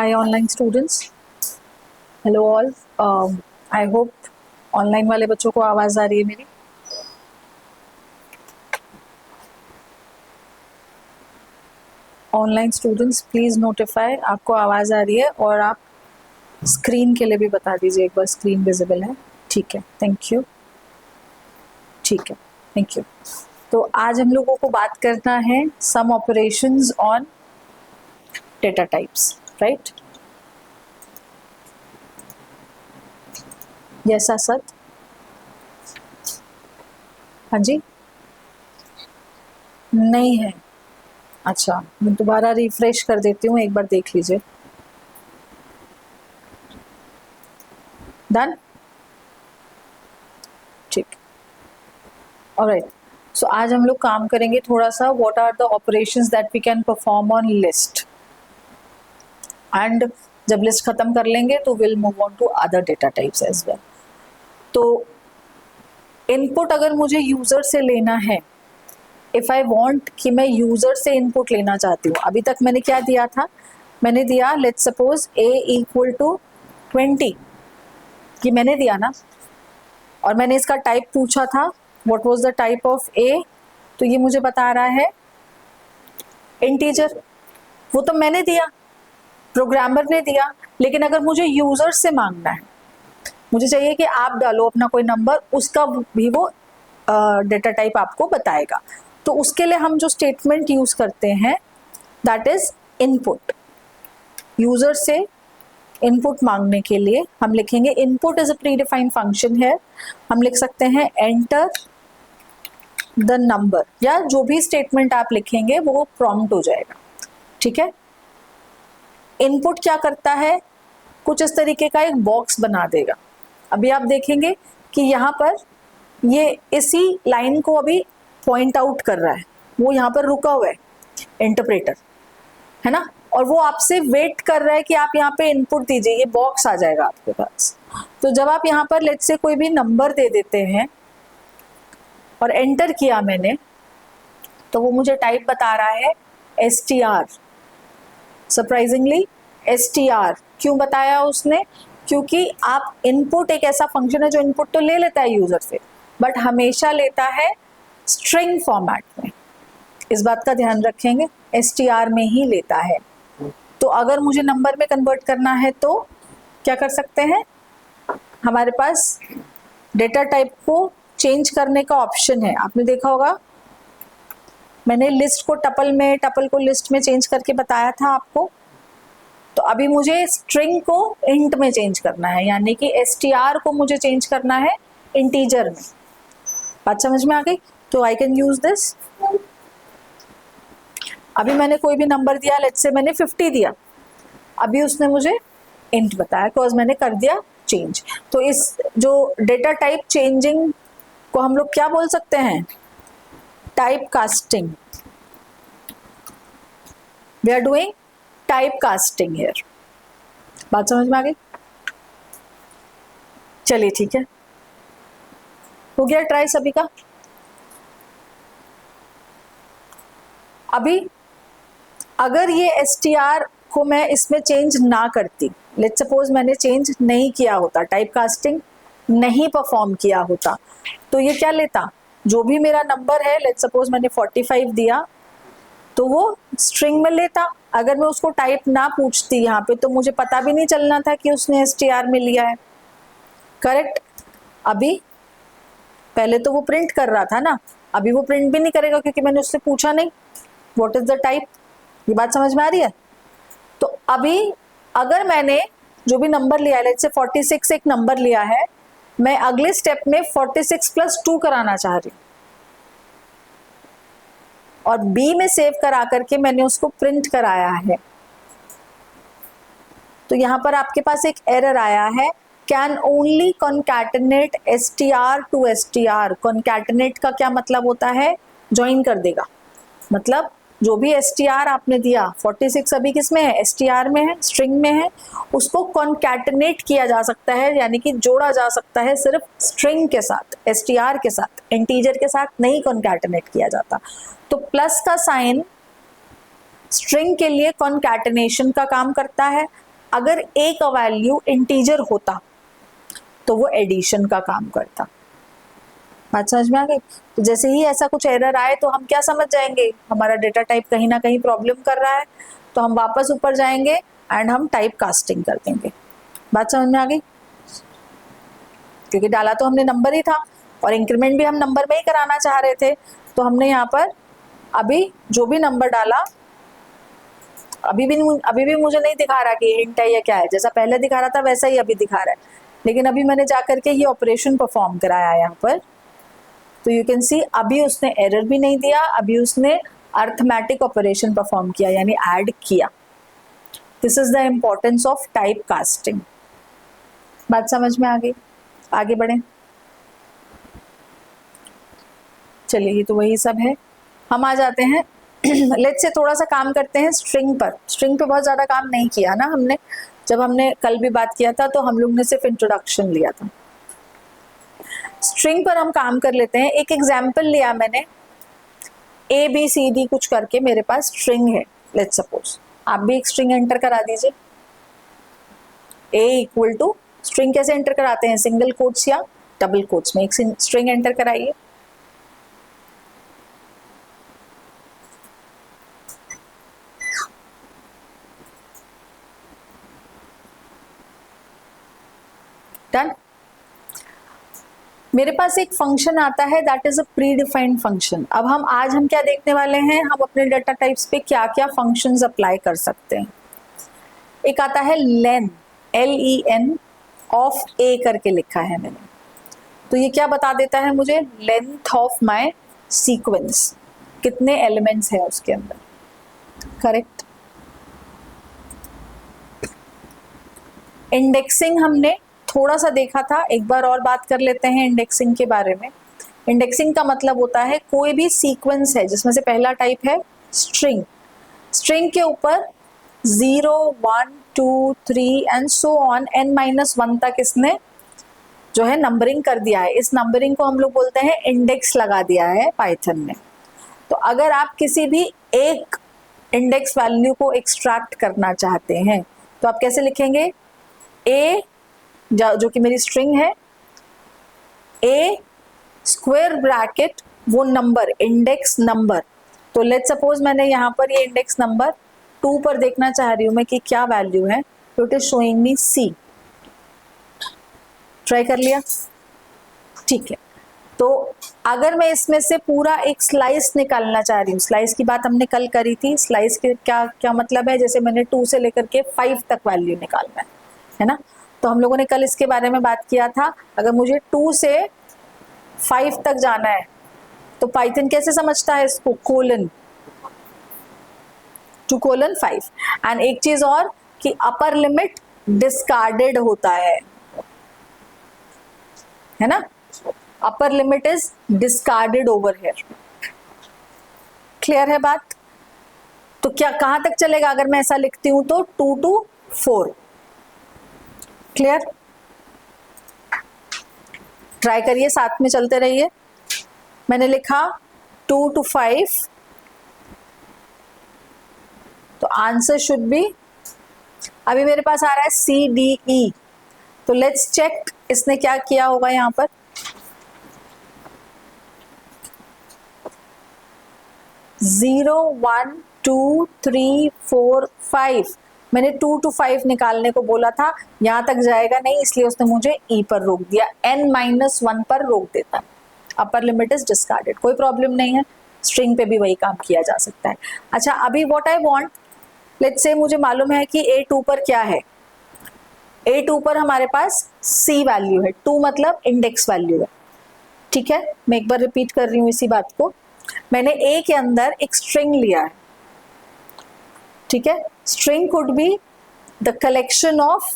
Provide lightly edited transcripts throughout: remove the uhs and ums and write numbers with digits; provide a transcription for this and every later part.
Hi online students, hello all. I hope online वाले बच्चों को आवाज़ आ रही है मेरी. ऑनलाइन स्टूडेंट्स प्लीज़ नोटिफाई आपको आवाज़ आ रही है, और आप स्क्रीन के लिए भी बता दीजिए एक बार स्क्रीन विजिबल है. ठीक है, थैंक यू. ठीक है, थैंक यू. तो आज हम लोगों को बात करना है some operations on data types, right? Yes sir. हाँ जी, नहीं है. अच्छा, मैं दोबारा रिफ्रेश कर देती हूँ, एक बार देख लीजिए. डन. ठीक. ऑलराइट. सो आज हम लोग काम करेंगे थोड़ा सा what are the operations that we can perform on list, and जब लिस्ट खत्म कर लेंगे तो will move on to other data types as well. तो इनपुट अगर मुझे यूजर से लेना है, इफ आई वांट कि मैं यूजर से इनपुट लेना चाहती हूँ, अभी तक मैंने क्या दिया था, मैंने दिया let's suppose a equal to 20, कि मैंने दिया ना, और मैंने इसका टाइप पूछा था what was the type of a, तो ये मुझे बता रहा है इंटीजर. वो तो मैंने दिया, प्रोग्रामर ने दिया. लेकिन अगर मुझे यूजर से मांगना है, मुझे चाहिए कि आप डालो अपना कोई नंबर, उसका भी वो डेटा टाइप आपको बताएगा. तो उसके लिए हम जो स्टेटमेंट यूज करते हैं दैट इज इनपुट. यूजर से इनपुट मांगने के लिए हम लिखेंगे input is a pre defined function है. हम लिख सकते हैं एंटर द नंबर, या जो भी स्टेटमेंट आप लिखेंगे वो प्रॉम्प्ट हो जाएगा. ठीक है. इनपुट क्या करता है, कुछ इस तरीके का एक बॉक्स बना देगा. अभी आप देखेंगे कि यहाँ पर ये इसी लाइन को अभी पॉइंट आउट कर रहा है, वो यहाँ पर रुका हुआ है इंटरप्रेटर, है ना, और वो आपसे वेट कर रहा है कि आप यहाँ पे इनपुट दीजिए, ये बॉक्स आ जाएगा आपके पास. तो जब आप यहाँ पर लेट्स से कोई भी नंबर दे देते हैं और एंटर किया मैंने, तो वो मुझे टाइप बता रहा है str. सरप्राइजिंगली str क्यों बताया उसने, क्योंकि आप इनपुट एक ऐसा फंक्शन है जो इनपुट तो ले लेता है यूजर से, बट हमेशा लेता है स्ट्रिंग फॉर्मेट में. इस बात का ध्यान रखेंगे, str में ही लेता है. तो अगर मुझे नंबर में कन्वर्ट करना है तो क्या कर सकते हैं, हमारे पास डेटा टाइप को चेंज करने का ऑप्शन है. आपने देखा होगा मैंने लिस्ट को टपल में, टपल को लिस्ट में चेंज करके बताया था आपको. तो अभी मुझे स्ट्रिंग को इंट में चेंज करना है, यानी कि str को मुझे चेंज करना है इंटीजर में. बात समझ में आ गई? तो आई कैन यूज दिस. अभी मैंने कोई भी नंबर दिया, लेट्स से मैंने 50 दिया, अभी उसने मुझे इंट बताया बिकॉज मैंने कर दिया चेंज. तो इस जो डेटा टाइप चेंजिंग को हम लोग क्या बोल सकते हैं, type casting. We are doing type casting here. बात समझ में आ गई? चलिए ठीक है, हो गया ट्राई सभी का. अभी अगर ये str को मैं इसमें चेंज ना करती, लेट्स सपोज मैंने चेंज नहीं किया होता, टाइप कास्टिंग नहीं परफॉर्म किया होता, तो ये क्या लेता, जो भी मेरा नंबर है, लेट्स सपोज मैंने 45 दिया, तो वो स्ट्रिंग में लेता. अगर मैं उसको टाइप ना पूछती यहाँ पे, तो मुझे पता भी नहीं चलना था कि उसने str में लिया है. करेक्ट. अभी पहले तो वो प्रिंट कर रहा था ना, अभी वो प्रिंट भी नहीं करेगा क्योंकि मैंने उससे पूछा नहीं व्हाट इज द टाइप. ये बात समझ में आ रही है? तो अभी अगर मैंने जो भी नंबर लिया है, लेट्स से 46 एक नंबर लिया है, मैं अगले स्टेप में 46 + 2 कराना चाह रही हूँ, और बी में सेव करा करके मैंने उसको प्रिंट कराया है. तो यहां पर आपके पास एक एरर आया है, can only concatenate str to str. Concatenate का क्या मतलब होता है, ज्वाइन कर देगा. मतलब जो भी str आपने दिया, 46 अभी किस में है, str में है, स्ट्रिंग में है, उसको कॉन्कैटिनेट किया जा सकता है, यानी कि जोड़ा जा सकता है सिर्फ स्ट्रिंग के साथ, str के साथ, इंटीजर के साथ नहीं कॉन्कैटिनेट किया जाता. तो प्लस का साइन स्ट्रिंग के लिए कॉन्कैटिनेशन का काम करता है, अगर ए का वैल्यू इंटीजर होता तो वो एडिशन का काम करता। बात समझ में आ गई? तो जैसे ही ऐसा कुछ एरर आए तो हम क्या समझ जाएंगे, हमारा डेटा टाइप कहीं ना कहीं प्रॉब्लम कर रहा है, तो हम वापस ऊपर जाएंगे एंड हम टाइप कास्टिंग कर देंगे। बात समझ में आ गई? क्योंकि डाला तो हमने नंबर ही था और इंक्रीमेंट भी हम नंबर में ही कराना चाह रहे थे, तो हमने यहाँ पर अभी जो भी नंबर डाला, अभी भी मुझे नहीं दिखा रहा कि हिंट है या क्या है, जैसा पहले दिखा रहा था वैसा ही अभी दिखा रहा है, लेकिन अभी मैंने जाकर के ये ऑपरेशन परफॉर्म कराया यहाँ पर, तो यू कैन सी अभी उसने एरर भी नहीं दिया, अभी उसने अर्थमेटिक ऑपरेशन परफॉर्म किया, यानी ऐड किया। This is the importance of type casting. बात समझ में आ गई? आगे बढ़े, चलिए ये तो वही सब है। हम आ जाते हैं लेट्स से थोड़ा सा काम करते हैं स्ट्रिंग पर। स्ट्रिंग पे बहुत ज़्यादा काम नहीं किया ना हमने, जब हमने कल भी बात किया था तो हम लोग ने सिर्फ इंट्रोडक्शन लिया था। स्ट्रिंग पर हम काम कर लेते हैं। एक एग्जाम्पल लिया मैंने, ए बी सी डी कुछ करके मेरे पास स्ट्रिंग है, लेट्स सपोज। आप भी एक स्ट्रिंग एंटर करा दीजिए, ए इक्वल टू, स्ट्रिंग कैसे एंटर कराते हैं, सिंगल कोट्स या डबल कोट्स में एक स्ट्रिंग एंटर कराइए। डन। मेरे पास एक फंक्शन आता है that is a pre defined function. अब हम क्या देखने वाले हैं, हम अपने डेटा टाइप्स पे क्या क्या फंक्शंस अप्लाई कर सकते हैं। एक आता है लेन, LEN ऑफ ए करके लिखा है मैंने, तो ये क्या बता देता है मुझे, लेंथ ऑफ माय सीक्वेंस, कितने एलिमेंट्स है उसके अंदर, करेक्ट। इंडेक्सिंग हमने थोड़ा सा देखा था, एक बार और बात कर लेते हैं इंडेक्सिंग के बारे में। इंडेक्सिंग का मतलब होता है कोई भी सीक्वेंस है जिसमें से पहला टाइप है स्ट्रिंग, स्ट्रिंग के ऊपर 0 1 2 3 एंड सो ऑन n-1 तक इसने जो है नंबरिंग कर दिया है। इस नंबरिंग को हम लोग बोलते हैं इंडेक्स लगा दिया है पाइथन में। तो अगर आप किसी भी एक इंडेक्स वैल्यू को एक्सट्रैक्ट करना चाहते हैं तो आप कैसे लिखेंगे, ए जो कि मेरी स्ट्रिंग है, ए स्क्वायर ब्रैकेट वो नंबर, इंडेक्स नंबर। तो लेट्स सपोज मैंने यहाँ पर ये इंडेक्स नंबर 2 पर देखना चाह रही हूँ मैं कि क्या वैल्यू है, तो it is showing me C। Try कर लिया, ठीक है। तो अगर मैं इसमें से पूरा एक स्लाइस निकालना चाह रही हूँ, स्लाइस की बात हमने कल करी थी, स्लाइस के क्या क्या मतलब है, जैसे मैंने 2 से लेकर के 5 तक वैल्यू निकालना है ना, तो हम लोगों ने कल इसके बारे में बात किया था। अगर मुझे 2 से 5 तक जाना है तो पाइथन कैसे समझता है इसको, कोलन, 2:5। एंड एक चीज और कि अपर लिमिट डिस्कार्डेड होता है ना, upper limit is discarded over here. Clear है बात? तो क्या कहां तक चलेगा अगर मैं ऐसा लिखती हूं तो 2 to 4। क्लियर? ट्राई करिए, साथ में चलते रहिए। मैंने लिखा 2 to 5, तो आंसर शुड बी, अभी मेरे पास आ रहा है CDE। तो लेट्स चेक इसने क्या किया होगा यहाँ पर। जीरो 1 2 3 4 5, मैंने 2 to 5 निकालने को बोला था, यहाँ तक जाएगा नहीं इसलिए उसने मुझे E पर रोक दिया, n-1 पर रोक देता। अपर लिमिट इज डिस्कार्डेड, कोई प्रॉब्लम नहीं है, स्ट्रिंग पे भी वही काम किया जा सकता है। अच्छा, अभी what I want, let's say मुझे मालूम है कि A2 पर क्या है, A2 पर हमारे पास C वैल्यू है, 2 मतलब इंडेक्स वैल्यू है, ठीक है। मैं एक बार रिपीट कर रही हूँ इसी बात को। मैंने A के अंदर एक स्ट्रिंग लिया है, ठीक है। String could be the collection of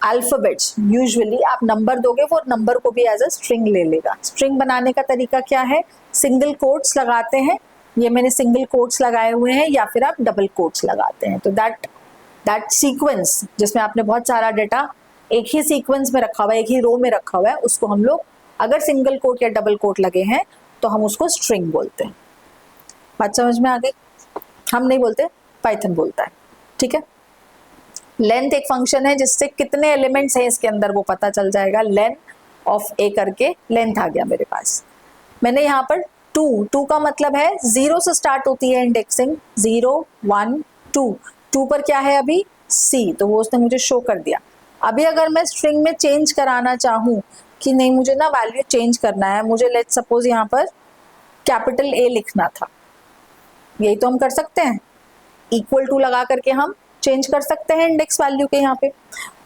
alphabets, usually आप नंबर दोगे वो नंबर को भी एज अ स्ट्रिंग ले लेगा। स्ट्रिंग बनाने का तरीका क्या है, सिंगल कोट्स लगाते हैं, ये मैंने सिंगल कोट्स लगाए हुए हैं, या फिर आप डबल कोट्स लगाते हैं। तो दैट सीक्वेंस जिसमें आपने बहुत सारा डेटा एक ही सीक्वेंस में रखा हुआ है, एक ही रो में रखा हुआ है, उसको हम लोग अगर सिंगल कोट या डबल कोट लगे हैं तो हम उसको स्ट्रिंग बोलते हैं। बात समझ में आ गई? हम नहीं बोलते, पाइथन बोलता है, ठीक है। लेंथ एक फंक्शन है जिससे कितने एलिमेंट्स हैं इसके अंदर वो पता चल जाएगा, लेन ऑफ ए करके लेंथ आ गया मेरे पास। मैंने यहाँ पर टू का मतलब है 0 से स्टार्ट होती है इंडेक्सिंग, 0 1 2 पर क्या है अभी सी, तो वो उसने मुझे शो कर दिया। अभी अगर मैं स्ट्रिंग में चेंज कराना चाहूँ कि नहीं मुझे ना वैल्यू चेंज करना है, मुझे लेट्स सपोज यहाँ पर कैपिटल ए लिखना था, यही तो हम कर सकते हैं, इक्वल टू लगा करके हम चेंज कर सकते हैं इंडेक्स वैल्यू के यहाँ पे।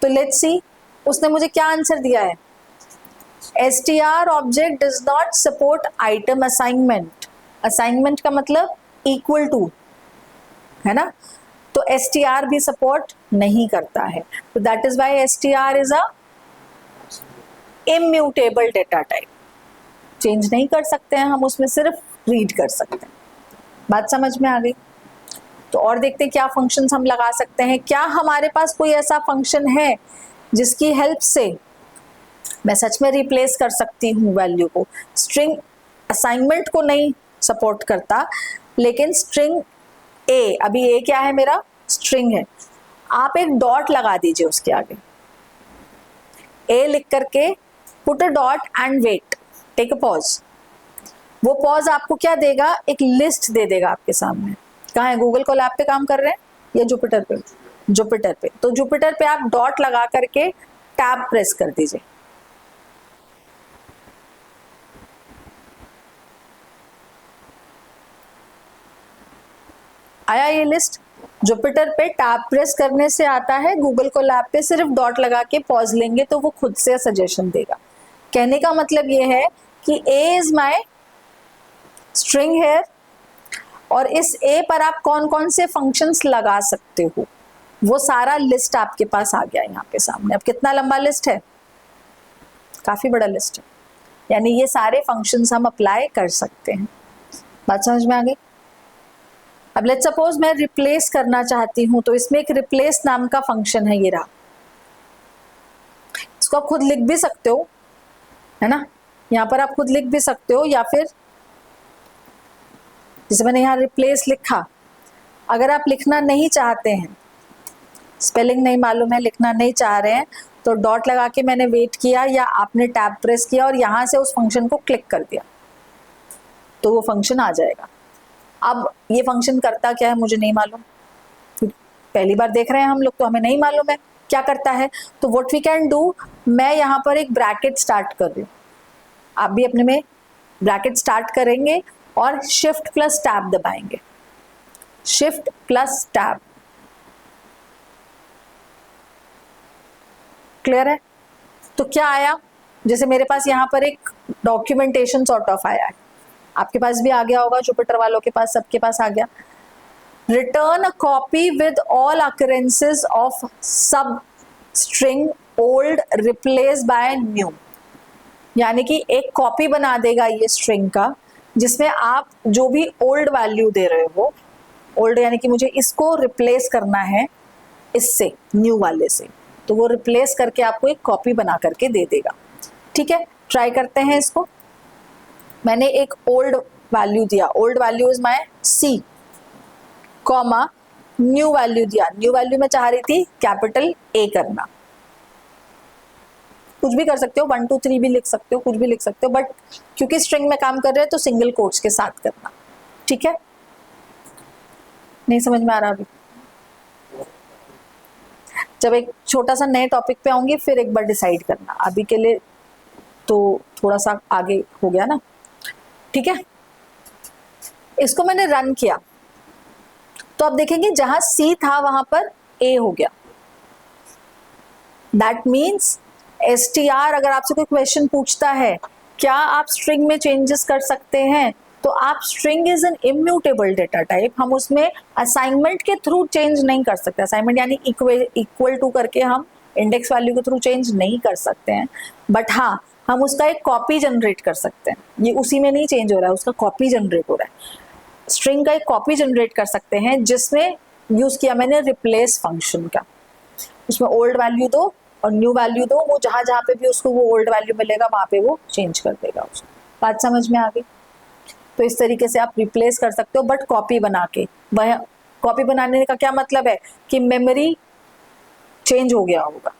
तो लेट्स सी उसने मुझे क्या आंसर दिया है, str object does not support item assignment. Assignment का मतलब इक्वल टू है ना, तो str भी सपोर्ट नहीं करता है, तो that is why str is a immutable data type. Change नहीं कर सकते हैं हम उसमें, सिर्फ रीड कर सकते हैं। बात समझ में आ गई? तो और देखते हैं क्या फंक्शंस हम लगा सकते हैं। क्या हमारे पास कोई ऐसा फंक्शन है जिसकी हेल्प से मैं सच में रिप्लेस कर सकती हूँ वैल्यू को? स्ट्रिंग असाइनमेंट को नहीं सपोर्ट करता, लेकिन स्ट्रिंग ए, अभी ए क्या है मेरा, स्ट्रिंग है, आप एक डॉट लगा दीजिए उसके आगे, ए लिख करके put a dot and wait, take a pause. वो पॉज आपको क्या देगा, एक लिस्ट दे देगा आपके सामने। कहाँ है, गूगल कोलैब पे काम कर रहे हैं या जुपिटर पे? जुपिटर पे। तो जुपिटर पे आप डॉट लगा करके टैब प्रेस कर दीजिए, आया ये लिस्ट। जुपिटर पे टैब प्रेस करने से आता है, गूगल कोलैब पे सिर्फ डॉट लगा के पॉज लेंगे तो वो खुद से सजेशन देगा। कहने का मतलब ये है कि ए इज माई स्ट्रिंग हेयर, और इस ए पर आप कौन कौन से फंक्शंस लगा सकते हो वो सारा लिस्ट आपके पास आ गया यहाँ पे सामने। अब कितना लंबा लिस्ट है, काफी बड़ा लिस्ट है, यानी ये सारे फंक्शंस हम अप्लाई कर सकते हैं। बात समझ में आ गई? अब लेट्स सपोज मैं रिप्लेस करना चाहती हूं, तो इसमें एक रिप्लेस नाम का फंक्शन है, ये रहा। इसको आप खुद लिख भी सकते हो, है ना, यहाँ पर आप खुद लिख भी सकते हो, या फिर जैसे मैंने यहाँ रिप्लेस लिखा, अगर आप लिखना नहीं चाहते हैं, स्पेलिंग नहीं मालूम है, लिखना नहीं चाह रहे हैं, तो डॉट लगा के मैंने वेट किया या आपने टैब प्रेस किया और यहाँ से उस फंक्शन को क्लिक कर दिया तो वो फंक्शन आ जाएगा। अब ये फंक्शन करता क्या है मुझे नहीं मालूम, पहली बार देख रहे हैं हम लोग, तो हमें नहीं मालूम है क्या करता है। तो व्हाट वी कैन डू, मैं यहाँ पर एक ब्रैकेट स्टार्ट कर रही हूँ, आप भी अपने में ब्रैकेट स्टार्ट करेंगे और शिफ्ट प्लस टैब दबाएंगे, शिफ्ट प्लस टैब। क्लियर है? तो क्या आया, जैसे मेरे पास यहाँ पर एक डॉक्यूमेंटेशन सॉर्ट ऑफ आया है, आपके पास भी आ गया होगा, जुपिटर वालों के पास, सबके पास आ गया। Return a copy with all occurrences of substring old replace by new, यानी कि एक कॉपी बना देगा ये स्ट्रिंग का, जिसमें आप जो भी ओल्ड वैल्यू दे रहे हो, ओल्ड यानी कि मुझे इसको रिप्लेस करना है इससे, न्यू वाले से, तो वो रिप्लेस करके आपको एक कॉपी बना करके दे देगा। ठीक है, ट्राई करते हैं इसको। मैंने एक ओल्ड वैल्यू दिया, old value is my C, comma new value दिया, न्यू वैल्यू में चाह रही थी कैपिटल ए करना, कुछ भी कर सकते हो, 1 2 3 भी लिख सकते हो, कुछ भी लिख सकते हो, बट क्योंकि स्ट्रिंग में काम कर रहे हैं तो सिंगल कोट्स के साथ करना। ठीक है, नहीं समझ में आ रहा अभी? जब एक छोटा सा नए टॉपिक पे आऊंगी फिर एक बार डिसाइड करना, अभी के लिए तो थोड़ा सा आगे हो गया ना। ठीक है, इसको मैंने रन किया तो आप देखेंगे जहां सी था वहां पर ए हो गया। दैट मीन्स str, अगर आपसे कोई क्वेश्चन पूछता है क्या आप स्ट्रिंग में चेंजेस कर सकते हैं, तो आप string is an immutable data type, हम उसमें असाइनमेंट के थ्रू चेंज नहीं कर सकते। असाइनमेंट यानी इक्वल टू करके हम इंडेक्स वैल्यू के थ्रू चेंज नहीं कर सकते हैं, बट हाँ हम उसका एक कॉपी जनरेट कर सकते हैं। ये उसी में नहीं चेंज हो रहा है, उसका कॉपी जनरेट हो रहा है। स्ट्रिंग का एक कॉपी जनरेट कर सकते हैं जिसमें यूज किया मैंने रिप्लेस फंक्शन का, उसमें ओल्ड वैल्यू दो और न्यू वैल्यू दो, वो जहां जहां पे भी उसको वो ओल्ड वैल्यू मिलेगा वहां पे वो चेंज कर देगा उसको। बात समझ में आ गई? तो इस तरीके से आप रिप्लेस कर सकते हो, बट कॉपी बना के। वह कॉपी बनाने का क्या मतलब है कि मेमोरी चेंज हो गया होगा।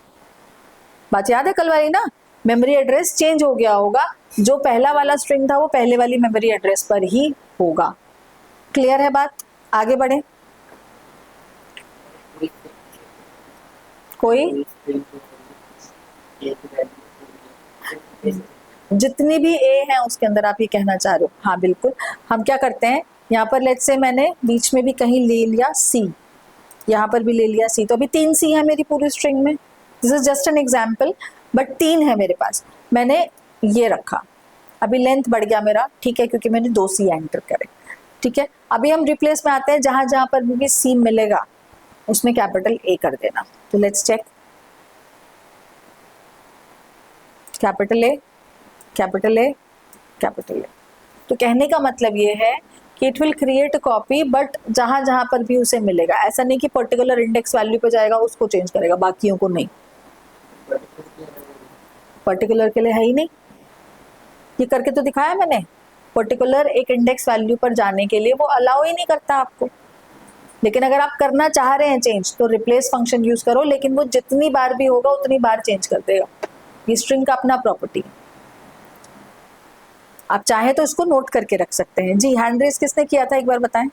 बात याद है कल वाली ना, मेमोरी एड्रेस चेंज हो गया होगा, जो पहला वाला स्ट्रिंग था वो पहले वाली मेमोरी एड्रेस पर ही होगा। क्लियर है बात? आगे बढ़े। कोई जितनी भी ए है उसके अंदर आप ये कहना चाह रहे हो? हाँ बिल्कुल। हम क्या करते हैं, यहाँ पर लेट्स से मैंने बीच में भी कहीं ले लिया सी, यहाँ पर भी ले लिया सी, तो अभी 3 सी है मेरी पूरी स्ट्रिंग में। This is just an example, but 3 है मेरे पास, मैंने ये रखा, अभी लेंथ बढ़ गया मेरा, ठीक है, क्योंकि मैंने 2 सी एंटर करे। ठीक है, अभी हम रिप्लेस में आते हैं, जहां जहां पर भी सी मिलेगा उसमें कैपिटल ए कर देना। तो let's check, capital A, capital A, capital A. तो कहने का मतलब ये है कि it will create a copy, but जहां जहां पर भी उसे मिलेगा, ऐसा नहीं कि पर्टिकुलर इंडेक्स वैल्यू पे जाएगा उसको चेंज करेगा, बाकियों को नहीं। पर्टिकुलर के लिए है ही नहीं, ये करके तो दिखाया मैंने। पर्टिकुलर एक इंडेक्स वैल्यू पर जाने के लिए वो अलाउ ही नहीं करता आपको। लेकिन अगर आप करना चाह रहे हैं चेंज, तो रिप्लेस फंक्शन यूज करो, लेकिन वो जितनी बार भी होगा उतनी बार चेंज कर देगा। ये स्ट्रिंग का अपना प्रॉपर्टी, आप चाहे तो इसको नोट करके रख सकते हैं। जी, हैंड रेस किसने किया था एक बार बताएं?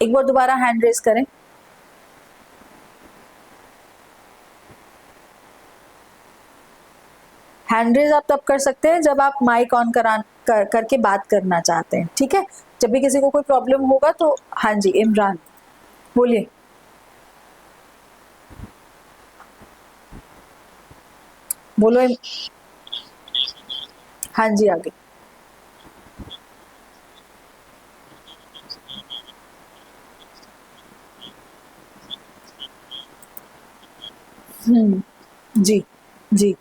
एक बार दोबारा हैंड रेस करें। हैंड रेज आप तब कर सकते हैं जब आप माइक ऑन करके बात करना चाहते हैं, ठीक है। जब भी किसी को कोई प्रॉब्लम होगा तो हाँ जी इमरान बोलिए। बोलो हाँ जी आगे। जी जी।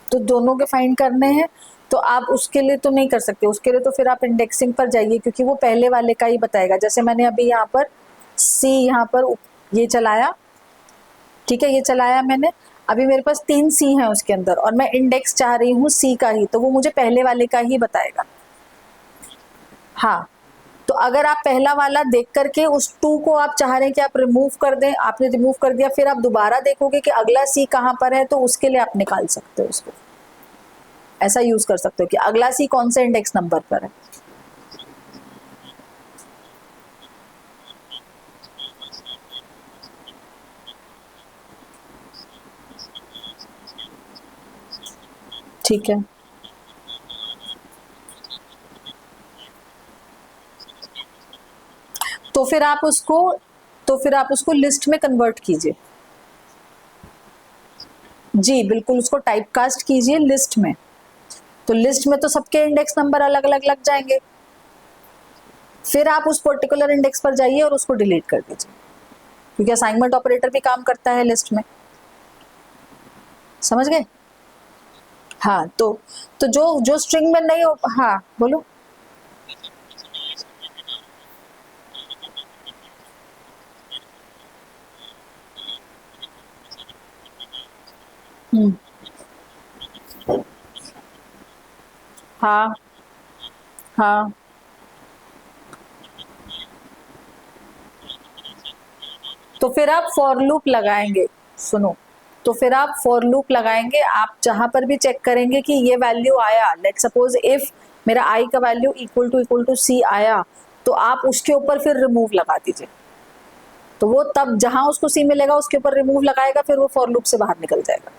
तो दोनों के फाइंड करने हैं, तो आप उसके लिए तो नहीं कर सकते, उसके लिए तो फिर आप इंडेक्सिंग पर जाइए, क्योंकि वो पहले वाले का ही बताएगा। जैसे मैंने अभी यहाँ पर सी यहाँ पर ये चलाया, ठीक है, ये चलाया मैंने, अभी मेरे पास 3 सी है उसके अंदर, और मैं इंडेक्स चाह रही हूँ सी का ही, तो वो मुझे पहले वाले का ही बताएगा। हाँ, तो अगर आप पहला वाला देख करके उस 2 को आप चाह रहे हैं कि आप रिमूव कर दें, आपने रिमूव कर दिया, फिर आप दोबारा देखोगे कि अगला सी कहाँ पर है, तो उसके लिए आप निकाल सकते हो उसको, ऐसा यूज कर सकते हो कि अगला सी कौन से इंडेक्स नंबर पर है। ठीक है, तो फिर आप उसको लिस्ट में कन्वर्ट कीजिए। जी बिल्कुल, उसको टाइप कास्ट कीजिए लिस्ट में, तो लिस्ट में तो सबके इंडेक्स नंबर अलग अलग लग जाएंगे, फिर आप उस पर्टिकुलर इंडेक्स पर जाइए और उसको डिलीट कर दीजिए, क्योंकि असाइनमेंट ऑपरेटर भी काम करता है लिस्ट में। समझ गए? हाँ, तो जो जो स्ट्रिंग में नहीं हो, हाँ बोलो। हम्म, हाँ हाँ, तो फिर आप फॉर लूप लगाएंगे, सुनो, तो फिर आप फॉर लूप लगाएंगे, आप जहां पर भी चेक करेंगे कि ये वैल्यू आया, लेट सपोज इफ मेरा आई का वैल्यू इक्वल टू सी आया, तो आप उसके ऊपर फिर रिमूव लगा दीजिए, तो वो तब जहां उसको सी मिलेगा उसके ऊपर रिमूव लगाएगा, फिर वो फॉर लूप से बाहर निकल जाएगा,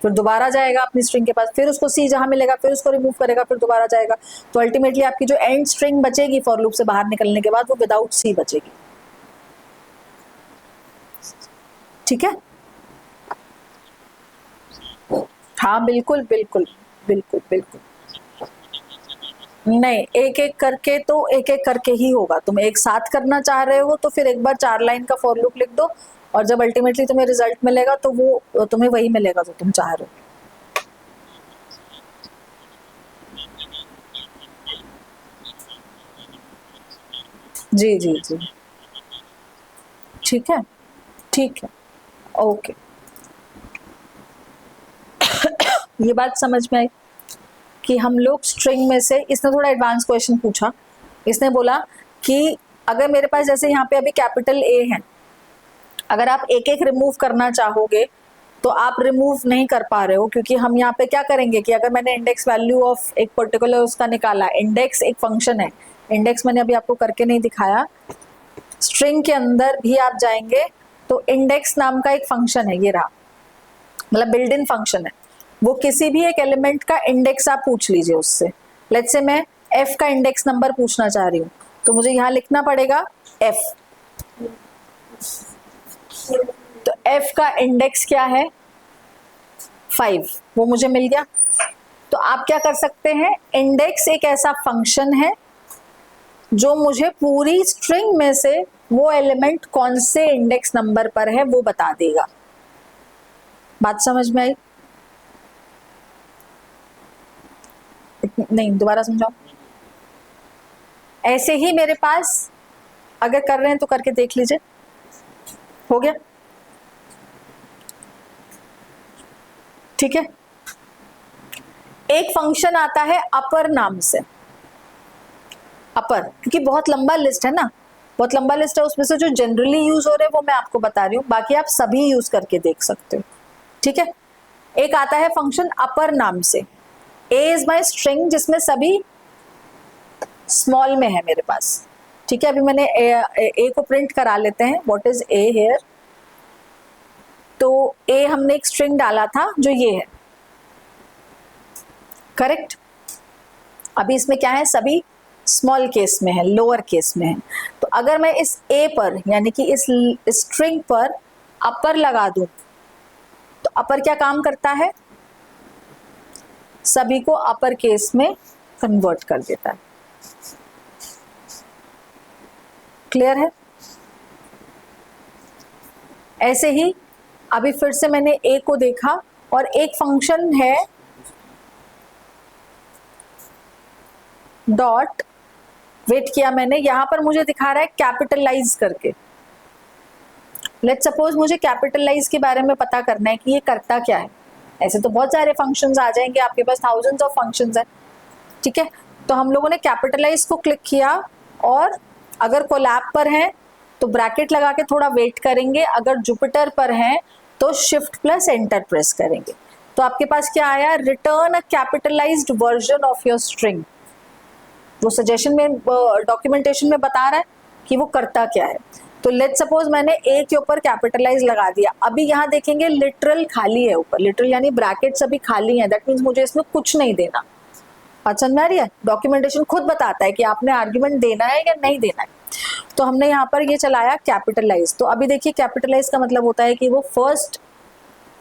फिर दोबारा जाएगा अपनी स्ट्रिंग के पास, फिर उसको सी जहां मिलेगा फिर उसको रिमूव करेगा, फिर दोबारा जाएगा, तो अल्टीमेटली आपकी जो एंड स्ट्रिंग बचेगी फॉर लूप से बाहर निकलने के बाद, वो विदाउट सी बचेगी। ठीक है, हाँ बिल्कुल बिल्कुल बिल्कुल बिल्कुल। नहीं, एक एक करके ही होगा, तुम एक साथ करना चाह रहे हो तो फिर एक बार 4 लाइन का फॉर लूप लिख दो, और जब अल्टीमेटली तुम्हें रिजल्ट मिलेगा तो वो तुम्हें वही मिलेगा जो तुम चाह रहे हो। जी जी जी, ठीक है, ठीक है, ओके। ये बात समझ में आई कि हम लोग स्ट्रिंग में से, इसने थोड़ा एडवांस क्वेश्चन पूछा। इसने बोला कि अगर मेरे पास जैसे यहाँ पे अभी कैपिटल ए है, अगर आप एक एक रिमूव करना चाहोगे तो आप रिमूव नहीं कर पा रहे हो, क्योंकि हम यहाँ पे क्या करेंगे कि अगर मैंने इंडेक्स वैल्यू ऑफ एक पर्टिकुलर उसका निकाला, इंडेक्स एक फंक्शन है, इंडेक्स मैंने अभी आपको करके नहीं दिखाया, स्ट्रिंग के अंदर भी आप जाएंगे तो इंडेक्स नाम का एक फंक्शन है, ये रहा, मतलब बिल्ड इन फंक्शन है, वो किसी भी एक एलिमेंट का इंडेक्स आप पूछ लीजिए उससे। लेट्स से मैं एफ का इंडेक्स नंबर पूछना चाह रही हूँ, तो मुझे यहाँ लिखना पड़ेगा एफ। तो एफ का इंडेक्स क्या है, 5, वो मुझे मिल गया। तो आप क्या कर सकते हैं, इंडेक्स एक ऐसा फंक्शन है जो मुझे पूरी स्ट्रिंग में से वो एलिमेंट कौन से इंडेक्स नंबर पर है वो बता देगा। बात समझ में आई? नहीं, दोबारा समझाओ। ऐसे ही मेरे पास अगर कर रहे हैं तो करके देख लीजिए, हो गया, ठीक है। एक फंक्शन आता है अपर नाम से, अपर, क्योंकि बहुत लंबा लिस्ट है ना, बहुत लंबा लिस्ट है, उसमें से जो जनरली यूज हो रहे हैं वो मैं आपको बता रही हूँ, बाकी आप सभी यूज करके देख सकते हो, ठीक है। एक आता है फंक्शन अपर नाम से, ए इज माई स्ट्रिंग जिसमें सभी स्मॉल में है मेरे पास, ठीक है। अभी मैंने ए को प्रिंट करा लेते हैं, व्हाट इज ए हेयर। तो ए हमने एक स्ट्रिंग डाला था जो ये है, करेक्ट। अभी इसमें क्या है, सभी स्मॉल केस में है, लोअर केस में है। तो अगर मैं इस ए पर यानी कि इस स्ट्रिंग पर अपर लगा दूं तो अपर क्या काम करता है, सभी को अपर केस में कन्वर्ट कर देता है। क्लियर है? ऐसे ही अभी फिर से मैंने ए को देखा और एक फंक्शन है डॉट, वेट किया मैंने, यहां पर मुझे दिखा रहा है कैपिटलाइज करके। लेट्स सपोज मुझे कैपिटलाइज के बारे में पता करना है कि ये करता क्या है। ऐसे तो बहुत सारे फंक्शंस आ जाएंगे, आपके पास थाउजेंड्स ऑफ फंक्शंस है, ठीक है। तो हम लोगों ने कैपिटलाइज को क्लिक किया और अगर कोलैब पर है तो ब्रैकेट लगा के थोड़ा वेट करेंगे, अगर जुपिटर पर है तो शिफ्ट प्लस एंटर प्रेस करेंगे। तो आपके पास क्या आया, return a capitalised version of your string. वो सजेशन में, डॉक्यूमेंटेशन में बता रहा है कि वो करता क्या है। तो लेट्स सपोज मैंने ए के ऊपर कैपिटलाइज लगा दिया, अभी यहाँ देखेंगे लिटरल खाली है ऊपर, लिटरल यानी ब्रैकेट्स अभी खाली है, दैट मीन्स मुझे इसमें कुछ नहीं देना। समझ में आ रही है? डॉक्यूमेंटेशन खुद बताता है कि आपने आर्ग्यूमेंट देना है या नहीं देना है। तो हमने यहाँ पर ये चलाया कैपिटलाइज। तो अभी देखिए कैपिटलाइज का मतलब होता है कि वो फर्स्ट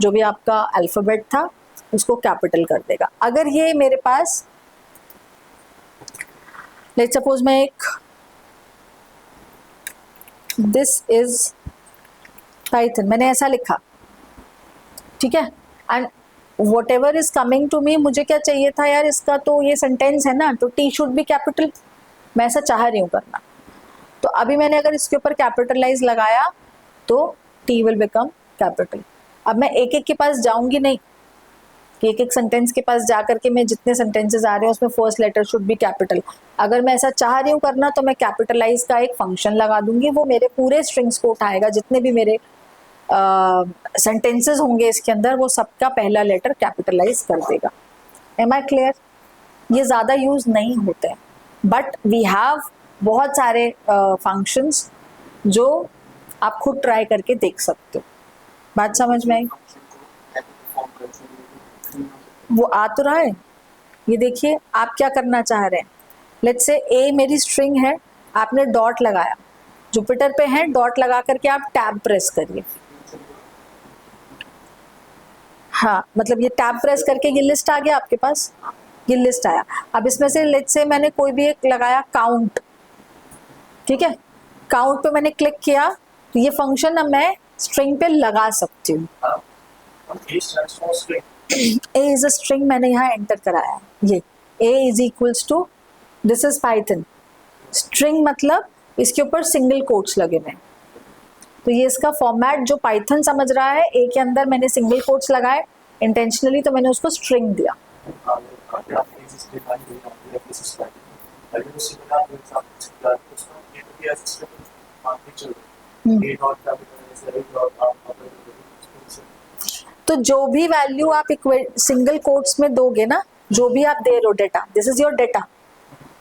जो भी आपका अल्फाबेट था उसको कैपिटल कर देगा। अगर ये मेरे पास, लेट्स सपोज मैं एक, दिस इज पाइथन मैंने ऐसा लिखा, ठीक है, and whatever is coming to me, मुझे क्या चाहिए था यार, इसका तो ये सेंटेंस है ना, तो टी शुड बी कैपिटल, मैं ऐसा चाह रही हूँ करना। तो अभी मैंने अगर इसके ऊपर कैपिटलाइज लगाया तो टी विल बिकम कैपिटल। अब मैं एक एक के पास जाऊंगी नहीं कि एक एक सेंटेंस के पास जाकर के मैं जितने सेंटेंसेस आ रहे हैं उसमें first letter should be capital. अगर मैं ऐसा चाह रही हूँ करना तो मैं कैपिटलाइज का एक फंक्शन लगा दूंगी, वो मेरे पूरे स्ट्रिंग्स को उठाएगा, जितने भी मेरे सेंटेंसेस होंगे इसके अंदर वो सबका पहला लेटर कैपिटलाइज कर देगा। Am I clear? ये ज़्यादा यूज नहीं होते हैं, बट वी हैव बहुत सारे फंक्शंस जो आप खुद ट्राई करके देख सकते हो। बात समझ में आई? वो आ तो रहा है, ये देखिए आप क्या करना चाह रहे हैं। लेट्स से ए मेरी स्ट्रिंग है, आपने डॉट लगाया, जुपिटर पे है, डॉट लगा करके आप टैब प्रेस करिए। हाँ, मतलब ये टैब प्रेस करके ये लिस्ट आ गया आपके पास, ये लिस्ट आया। अब इसमें से लेट्स से मैंने कोई भी एक लगाया काउंट, ठीक है, काउंट पे मैंने क्लिक किया तो ये फंक्शन अब मैं स्ट्रिंग पे लगा सकती हूँ। ए इज अ स्ट्रिंग मैंने यहाँ एंटर कराया, ये a is equals to, this is Python, string मतलब इसके ऊपर सिंगल कोट्स लगे हुए हैं। तो ये इसका फॉर्मेट जो पाइथन समझ रहा है, ए के अंदर मैंने सिंगल कोट्स लगाए इंटेंशनली, तो मैंने उसको स्ट्रिंग दिया। तो जो भी वैल्यू आप सिंगल कोट्स में दोगे ना, जो भी आप दे रहे हो data, this is your data,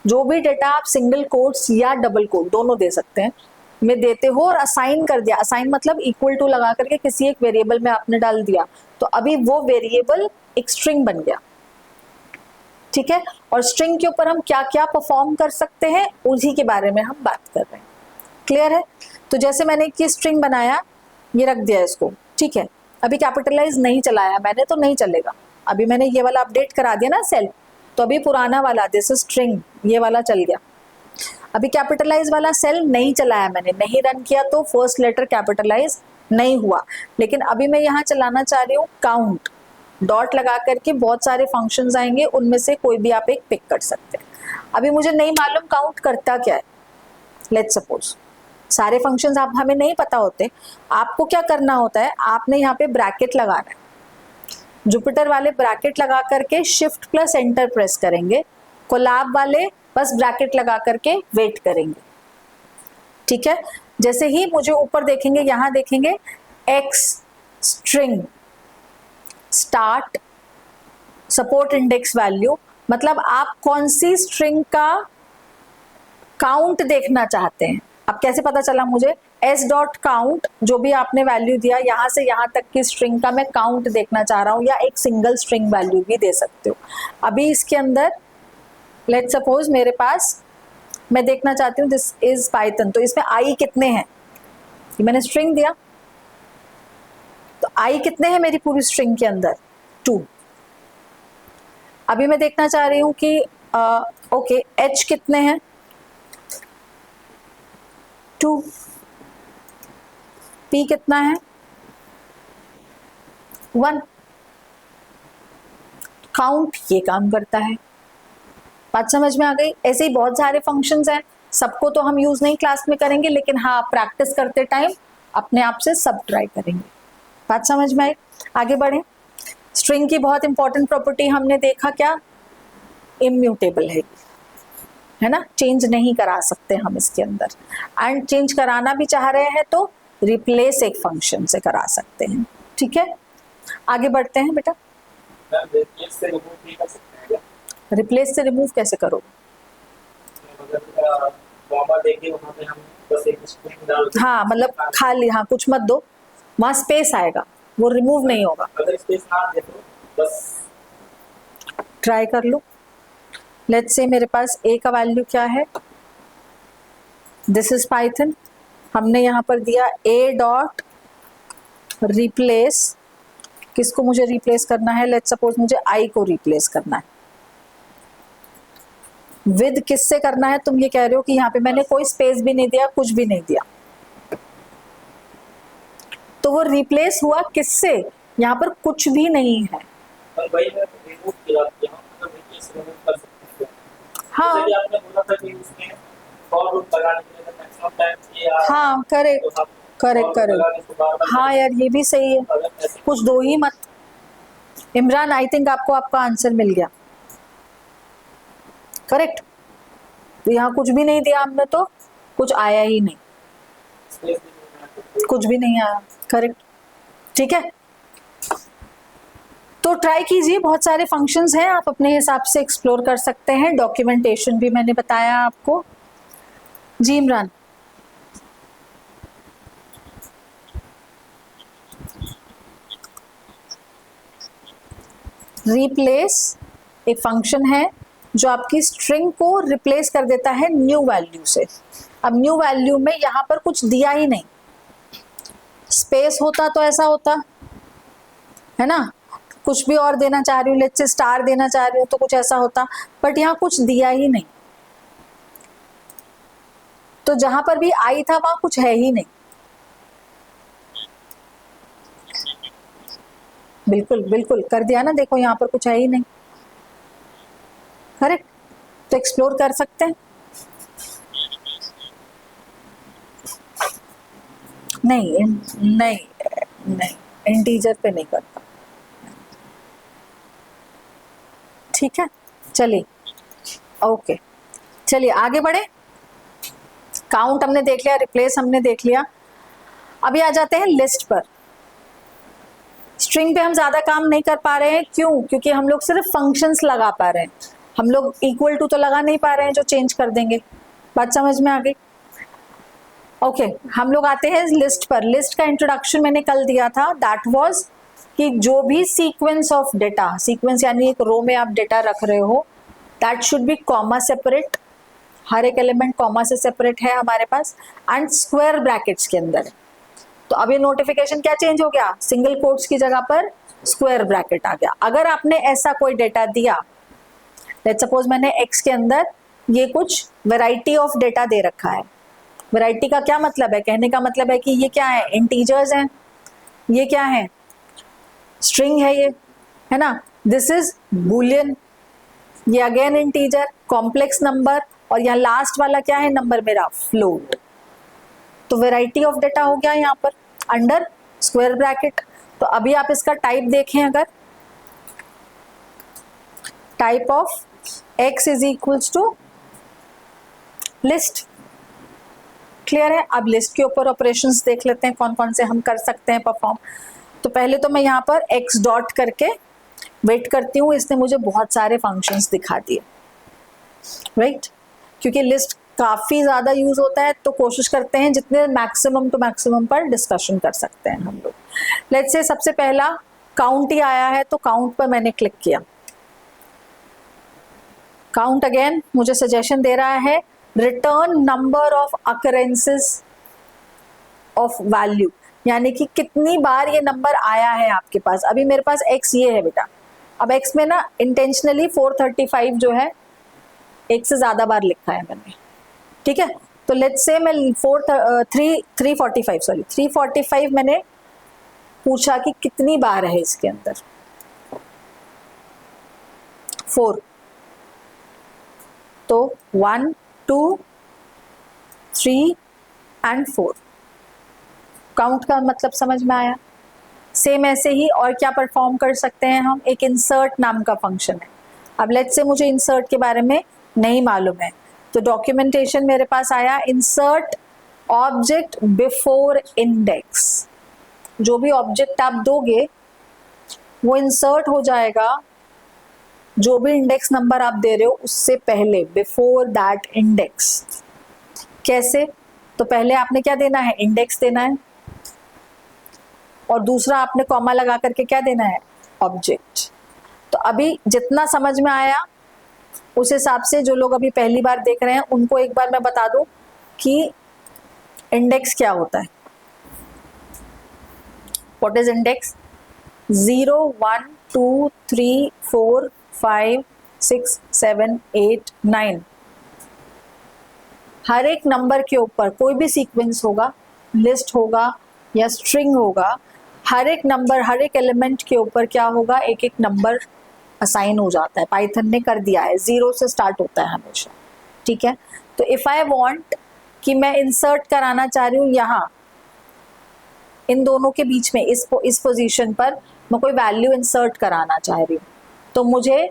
जो भी डेटा आप सिंगल कोट्स या डबल कोट दोनों दे सकते हैं में देते हो और असाइन कर दिया, असाइन मतलब इक्वल टू लगा करके किसी एक वेरिएबल में आपने डाल दिया, तो अभी वो वेरिएबल एक स्ट्रिंग बन गया। ठीक है, और स्ट्रिंग के ऊपर हम क्या क्या परफॉर्म कर सकते हैं उसी के बारे में हम बात कर रहे हैं। क्लियर है? तो जैसे मैंने ये स्ट्रिंग बनाया, ये रख दिया इसको, ठीक है, अभी कैपिटलाइज नहीं चलाया मैंने तो नहीं चलेगा। अभी मैंने ये वाला अपडेट करा दिया ना सेल, तो अभी पुराना वाला दिस स्ट्रिंग ये वाला चल गया। अभी कैपिटलाइज वाला सेल नहीं चलाया मैंने, नहीं रन किया, तो फर्स्ट लेटर कैपिटलाइज नहीं हुआ। लेकिन अभी मैं यहाँ चलाना चाह रही हूँ काउंट, डॉट लगा करके बहुत सारे फंक्शंस आएंगे, उनमें से कोई भी आप एक पिक कर सकते हैं। अभी मुझे नहीं मालूम काउंट करता क्या है, लेट्स सपोज सारे फंक्शंस आप हमें नहीं पता होते, आपको क्या करना होता है, आपने यहाँ पे ब्रैकेट लगाना है, जुपिटर वाले ब्रैकेट लगा करके शिफ्ट प्लस एंटर प्रेस करेंगे, कोलैब वाले बस ब्रैकेट लगा करके वेट करेंगे। ठीक है, जैसे ही मुझे ऊपर देखेंगे, यहां देखेंगे x string start support index value, मतलब आप कौन सी स्ट्रिंग का काउंट देखना चाहते हैं। अब कैसे पता चला मुझे, एस डॉट काउंट जो भी आपने वैल्यू दिया, यहां से यहां तक की स्ट्रिंग का मैं काउंट देखना चाह रहा हूं, या एक सिंगल स्ट्रिंग वैल्यू भी दे सकते हो। अभी इसके अंदर लेट्स सपोज मेरे पास, मैं देखना चाहती हूँ दिस इज पाइथन, तो इसमें आई कितने हैं, ये मैंने स्ट्रिंग दिया, तो आई कितने हैं मेरी पूरी स्ट्रिंग के अंदर, 2। अभी मैं देखना चाह रही हूँ कि ओके एच कितने हैं, 2, पी कितना है, 1। काउंट ये काम करता है। बात समझ में आ गई? ऐसे ही बहुत सारे फंक्शंस हैं, सबको तो हम यूज नहीं क्लास में करेंगे, लेकिन हाँ प्रैक्टिस करते टाइम अपने आप से सब ट्राई करेंगे। बात समझ में आई? आगे बढ़े। स्ट्रिंग की बहुत इंपॉर्टेंट प्रॉपर्टी हमने देखा, क्या, इम्यूटेबल है ना, चेंज नहीं करा सकते हम इसके अंदर, एंड चेंज कराना भी चाह रहे हैं तो रिप्लेस एक फंक्शन से करा सकते हैं। ठीक है, आगे बढ़ते हैं बेटा। रिप्लेस से रिमूव कैसे करोगे? हाँ मतलब खाली, हाँ कुछ मत दो, वहां स्पेस आएगा, वो रिमूव नहीं होगा। ट्राई कर लो। लेट्स से मेरे पास ए का वैल्यू क्या है, दिस इज पाइथन, हमने यहाँ पर दिया ए डॉट रिप्लेस, किसको मुझे रिप्लेस करना है, लेट्स सपोज मुझे आई को रिप्लेस करना है। विद किससे करना है, तुम ये कह रहे हो कि यहाँ पे मैंने कोई स्पेस भी नहीं दिया, कुछ भी नहीं दिया, तो वो रिप्लेस हुआ किससे, यहाँ पर कुछ भी नहीं है। हाँ हाँ करेक्ट करेक्ट करेक्ट, हाँ यार ये भी सही है, कुछ दो ही मत। इमरान आई थिंक आपको आपका आंसर मिल गया, करेक्ट। तो यहाँ कुछ भी नहीं दिया हमने, तो कुछ आया ही नहीं, कुछ भी नहीं आया, करेक्ट। ठीक है, तो ट्राई कीजिए, बहुत सारे फंक्शंस हैं, आप अपने हिसाब से एक्सप्लोर कर सकते हैं। डॉक्यूमेंटेशन भी मैंने बताया आपको। जी इमरान। रिप्लेस एक फंक्शन है जो आपकी स्ट्रिंग को रिप्लेस कर देता है न्यू वैल्यू से। अब न्यू वैल्यू में यहाँ पर कुछ दिया ही नहीं, स्पेस होता तो ऐसा होता है ना, कुछ भी और देना चाह रही हूँ, लेट्स से स्टार देना चाह रही हूँ तो कुछ ऐसा होता, बट यहाँ कुछ दिया ही नहीं, तो जहां पर भी आई था वहां कुछ है ही नहीं। बिल्कुल बिल्कुल कर दिया ना, देखो यहाँ पर कुछ है ही नहीं, करेक्ट। तो एक्सप्लोर कर सकते हैं। नहीं नहीं नहीं, इंटीजर पे नहीं करता। ठीक है, चलिए ओके, चलिए आगे बढ़े। काउंट हमने देख लिया, रिप्लेस हमने देख लिया। अभी आ जाते हैं लिस्ट पर। स्ट्रिंग पे हम ज्यादा काम नहीं कर पा रहे हैं, क्यों? क्योंकि हम लोग सिर्फ फंक्शंस लगा पा रहे हैं, हम लोग इक्वल टू तो लगा नहीं पा रहे हैं जो चेंज कर देंगे। बात समझ में आ गई? ओके, हम लोग आते हैं लिस्ट पर। लिस्ट का इंट्रोडक्शन मैंने कल दिया था, दैट वाज कि जो भी सीक्वेंस ऑफ डेटा, सीक्वेंस यानी एक रो में आप डेटा रख रहे हो, that should be comma separate, हर एक एलिमेंट कॉमा से सेपरेट है हमारे पास, एंड स्क्वायर ब्रैकेट्स के अंदर। तो अब ये नोटिफिकेशन क्या चेंज हो गया, सिंगल कोट्स की जगह पर स्क्वायर ब्रैकेट आ गया। अगर आपने ऐसा कोई डेटा दिया, लेट्स सपोज मैंने एक्स के अंदर ये कुछ वैरायटी ऑफ डेटा दे रखा है। वैरायटी का क्या मतलब है? कहने का मतलब है कि ये क्या है, इंटीजर्स हैं, ये क्या है, स्ट्रिंग है, ये है ना, दिस इज बुलियन, ये अगेन इंटीजर, कॉम्प्लेक्स नंबर, और यहाँ लास्ट वाला क्या है नंबर मेरा, फ्लोट। तो वैरायटी ऑफ डेटा हो गया यहाँ पर अंडर स्क्वायर ब्रैकेट। तो अभी आप इसका टाइप देखें, अगर type of x is equals to list, clear है? अब लिस्ट के ऊपर ऑपरेशंस देख लेते हैं कौन कौन से हम कर सकते हैं परफॉर्म। तो पहले तो मैं यहाँ पर x डॉट करके वेट करती हूँ, इसने मुझे बहुत सारे फंक्शंस दिखा दिए, राइट? क्योंकि लिस्ट काफी ज्यादा यूज होता है, तो कोशिश करते हैं जितने मैक्सिमम टू मैक्सिमम पर डिस्कशन कर सकते हैं हम लोग। लेट्स से सबसे पहला काउंट ही आया है, तो काउंट पर मैंने क्लिक किया। काउंट अगेन मुझे सजेशन दे रहा है return number of occurrences of value, यानी कि कितनी बार ये नंबर आया है आपके पास। अभी मेरे पास x ये है बेटा, अब x में ना इंटेंशनली 435 जो है एक से ज्यादा बार लिखा है मैंने, ठीक है? तो लेट्स से मैं 345 मैंने पूछा कि कितनी बार है इसके अंदर, 4। तो 1 2 3 एंड 4, काउंट का मतलब समझ में आया? सेम ऐसे ही और क्या परफॉर्म कर सकते हैं हम, एक इंसर्ट नाम का फंक्शन है। अब लेट्स से मुझे इंसर्ट के बारे में नहीं मालूम है, तो डॉक्यूमेंटेशन मेरे पास आया इंसर्ट ऑब्जेक्ट बिफोर इंडेक्स। जो भी ऑब्जेक्ट आप दोगे वो इंसर्ट हो जाएगा जो भी इंडेक्स नंबर आप दे रहे हो उससे पहले, बिफोर दैट इंडेक्स। कैसे? तो पहले आपने क्या देना है, इंडेक्स देना है, और दूसरा आपने कॉमा लगा करके क्या देना है, ऑब्जेक्ट। तो अभी जितना समझ में आया उस हिसाब से जो लोग अभी पहली बार देख रहे हैं उनको एक बार मैं बता दूं कि इंडेक्स क्या होता है। What is index? 0 1 2 3 4 5 6 7 8 9, हर एक नंबर के ऊपर कोई भी सीक्वेंस होगा, लिस्ट होगा या स्ट्रिंग होगा, हर एक नंबर, हर एक एलिमेंट के ऊपर क्या होगा, एक एक नंबर असाइन हो जाता है। पाइथन ने कर दिया है, 0 से स्टार्ट होता है हमेशा, ठीक है? तो इफ आई वांट कि मैं इंसर्ट कराना चाह रही हूँ यहाँ इन दोनों के बीच में, इस पोजीशन पर मैं कोई वैल्यू इंसर्ट कराना चाह रही हूँ, तो मुझे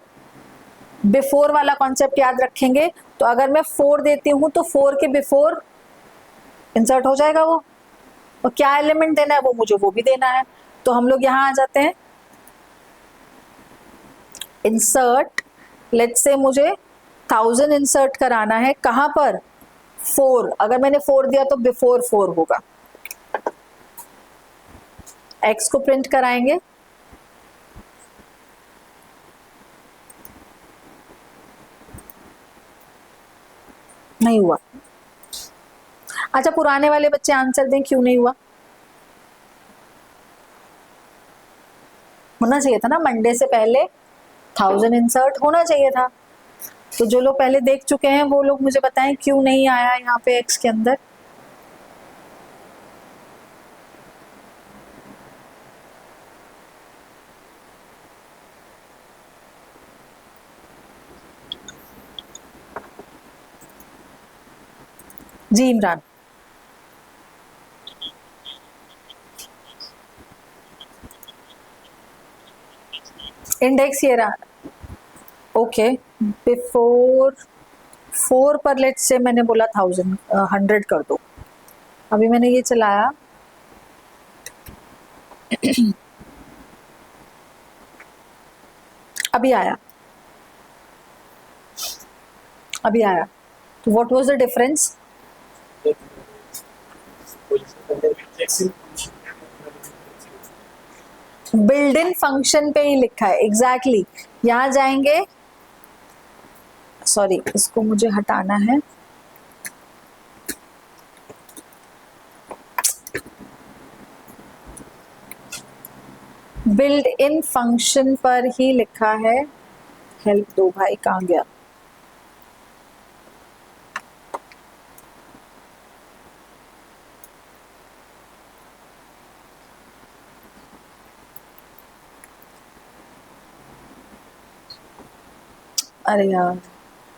बिफोर वाला कॉन्सेप्ट याद रखेंगे। तो अगर मैं 4 देती हूँ तो 4 के बिफोर इंसर्ट हो जाएगा वो, और क्या एलिमेंट देना है वो मुझे वो भी देना है। तो हम लोग यहाँ आ जाते हैं, इंसर्ट, लेट्स से मुझे 1000 इंसर्ट कराना है, कहां पर, 4। अगर मैंने 4 दिया तो बिफोर 4 होगा। x को प्रिंट कराएंगे, नहीं हुआ। अच्छा, पुराने वाले बच्चे आंसर दें क्यों नहीं हुआ। होना चाहिए था ना, मंडे से पहले 1000 इंसर्ट होना चाहिए था। तो जो लोग पहले देख चुके हैं वो लोग मुझे बताएं क्यों नहीं आया यहाँ पे x के अंदर। जी इमरान, इंडेक्स ये रहा, ओके, बिफोर 4 पर लेट्स से मैंने बोला 100 कर दो। अभी मैंने ये चलाया अभी आया, अभी आया, तो what was the difference? Build in function पे ही लिखा है एग्जैक्टली exactly. यहां जाएंगे, सॉरी इसको मुझे हटाना है, बिल्ड इन फंक्शन पर ही लिखा है, हेल्प दो भाई, कहाँ गया? अरे यार,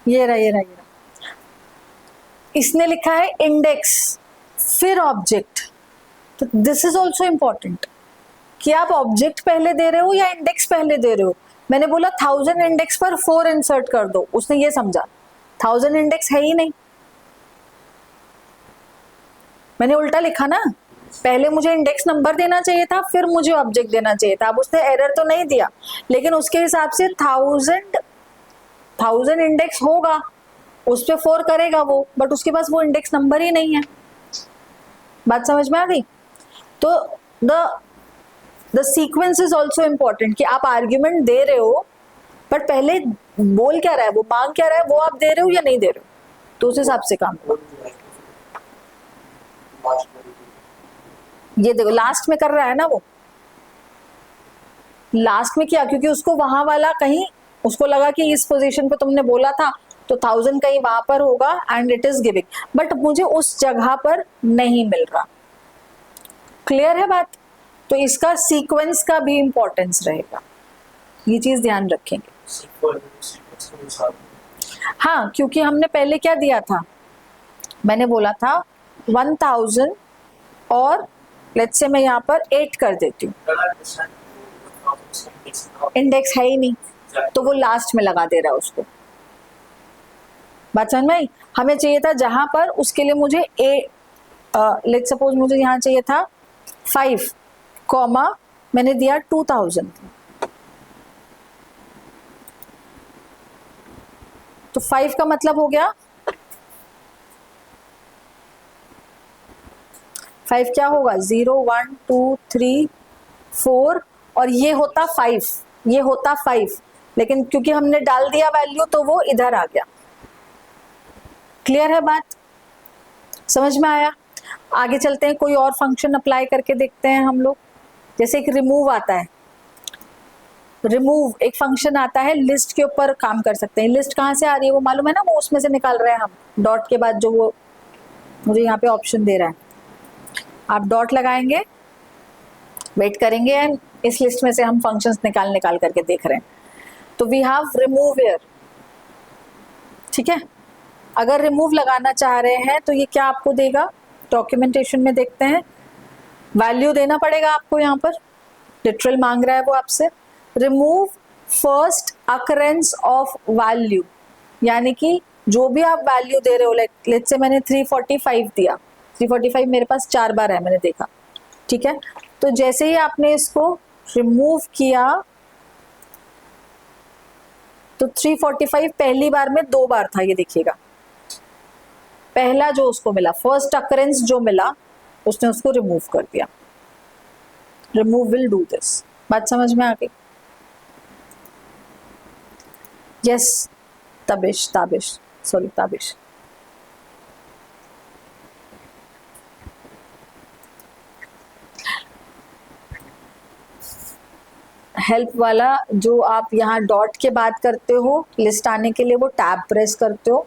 ये रहा ये रहा ये रहा, इसने लिखा है इंडेक्स फिर ऑब्जेक्ट। तो दिस इज ऑल्सो इम्पोर्टेंट कि आप ऑब्जेक्ट पहले दे रहे हो या इंडेक्स पहले दे रहे हो। मैंने बोला 1000 इंडेक्स पर 4 इंसर्ट कर दो, उसने ये समझा 1000 इंडेक्स है ही नहीं, मैंने उल्टा लिखा ना, पहले मुझे इंडेक्स नंबर देना चाहिए था फिर मुझे ऑब्जेक्ट देना चाहिए था। अब उसने एरर तो नहीं दिया, लेकिन उसके हिसाब से 1000 इंडेक्स होगा, उस पे 4 करेगा वो, बट उसके पास वो इंडेक्स नंबर ही नहीं है। बात समझ में आ गई? तो the sequence is also important कि आप आर्ग्यूमेंट दे रहे हो बट पहले बोल क्या रहा है, वो मांग क्या रहा है, वो आप दे रहे हो या नहीं दे रहे हो, तो उस हिसाब से काम करो। ये देखो लास्ट में कर रहा है ना, वो लास्ट में किया क्योंकि उसको वहां वाला कहीं, उसको लगा कि इस पोजीशन पे तुमने बोला था तो 1000 कहीं वहां पर होगा and it is giving, but मुझे उस जगह पर नहीं मिल रहा। क्लियर है बात? तो इसका सीक्वेंस का भी इंपॉर्टेंस रहेगा, ये चीज ध्यान रखेंगे। हाँ, क्योंकि हमने पहले क्या दिया था, मैंने बोला था 1000 और लेट्स से मैं यहाँ पर 8 कर देती हूँ, इंडेक्स है ही नहीं तो वो लास्ट में लगा दे रहा है उसको। बात समझ में आई? हमें चाहिए था जहां पर, उसके लिए मुझे लेट्स सपोज मुझे यहाँ चाहिए था 5 कॉमा मैंने दिया 2000, तो 5 का मतलब हो गया 5 क्या होगा 0 1 2 3 4 और ये होता 5, ये होता 5, लेकिन क्योंकि हमने डाल दिया वैल्यू तो वो इधर आ गया। क्लियर है बात? समझ में आया? आगे चलते हैं, कोई और फंक्शन अप्लाई करके देखते हैं हम लोग। जैसे एक रिमूव आता है, रिमूव एक फंक्शन आता है, लिस्ट के ऊपर काम कर सकते हैं। लिस्ट कहाँ से आ रही है वो मालूम है ना, वो उसमें से निकाल रहे हैं हम, डॉट के बाद जो वो मुझे यहाँ पे ऑप्शन दे रहा है, आप डॉट लगाएंगे, वेट करेंगे एंड इस लिस्ट में से हम फंक्शंस निकाल निकाल करके देख रहे हैं। तो वी हैव रिमूव हियर, ठीक है। अगर रिमूव लगाना चाह रहे हैं तो ये क्या आपको देगा, डॉक्यूमेंटेशन में देखते हैं, वैल्यू देना पड़ेगा आपको, यहाँ पर लिटरल मांग रहा है वो आपसे, remove first occurrence of value, यानी कि जो भी आप वैल्यू दे रहे हो, लेट्स से मैंने 345 दिया, 345 मेरे पास 4 बार है मैंने देखा, ठीक है। तो जैसे ही आपने इसको रिमूव किया तो 345 पहली बार में 2 बार था, ये देखिएगा, पहला जो उसको मिला, फर्स्ट अकरेंस जो मिला उसने उसको रिमूव कर दिया। Remove will do this. बात समझ में आ गई? Yes Tabish, Tabish sorry Tabish. Help वाला जो आप यहाँ डॉट के बाद करते हो लिस्ट आने के लिए, वो टैब प्रेस करते हो।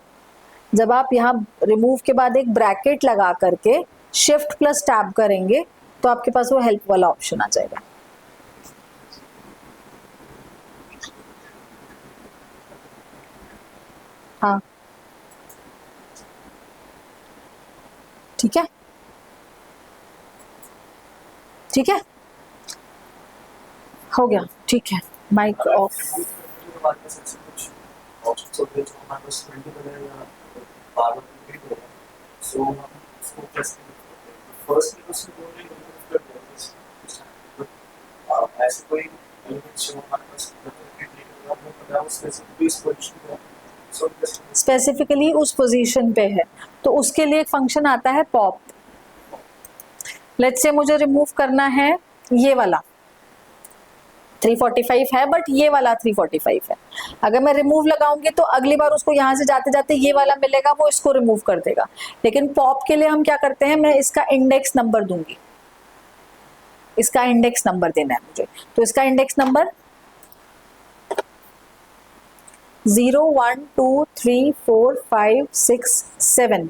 जब आप यहाँ रिमूव के बाद एक ब्रैकेट लगा करके शिफ्ट प्लस टैब करेंगे तो आपके पास वो हेल्प वाला ऑप्शन आ जाएगा। हाँ ठीक है, ठीक है, हो गया, ठीक है, माइक ऑफ। स्पेसिफिकली उस पोजीशन पे है तो उसके लिए एक फंक्शन आता है पॉप। लेट्स से मुझे रिमूव करना है ये वाला 345 है, बट ये वाला 345 है। अगर मैं रिमूव लगाऊंगी तो अगली बार उसको यहाँ से जाते जाते ये वाला मिलेगा, वो इसको रिमूव कर देगा। लेकिन पॉप के लिए हम क्या करते हैं, मैं इसका इंडेक्स नंबर दूंगी, इसका इंडेक्स नंबर देना है मुझे। तो इसका इंडेक्स नंबर 0 1 2 3 4 5 6 7।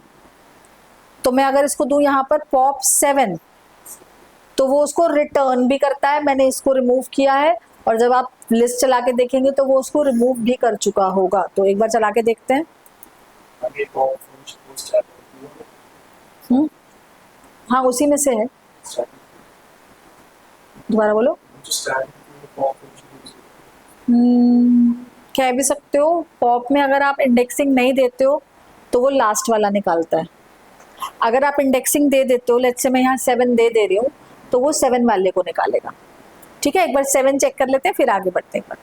तो मैं अगर इसको दूं यहाँ पर पॉप 7 तो वो उसको रिटर्न भी करता है, मैंने इसको रिमूव किया है। और जब आप लिस्ट चला के देखेंगे तो वो उसको रिमूव भी कर चुका होगा। तो एक बार चला के देखते हैं। हाँ उसी में से है। दोबारा बोलो। कह भी सकते हो। पॉप में अगर आप इंडेक्सिंग नहीं देते हो तो वो लास्ट वाला निकालता है। अगर आप इंडेक्सिंग दे देते हो, लेट्स से मैं यहाँ 7 दे रही हूँ तो वो 7 वाले को निकालेगा। ठीक है, एक बार 7 चेक कर लेते हैं फिर आगे बढ़ते हैं।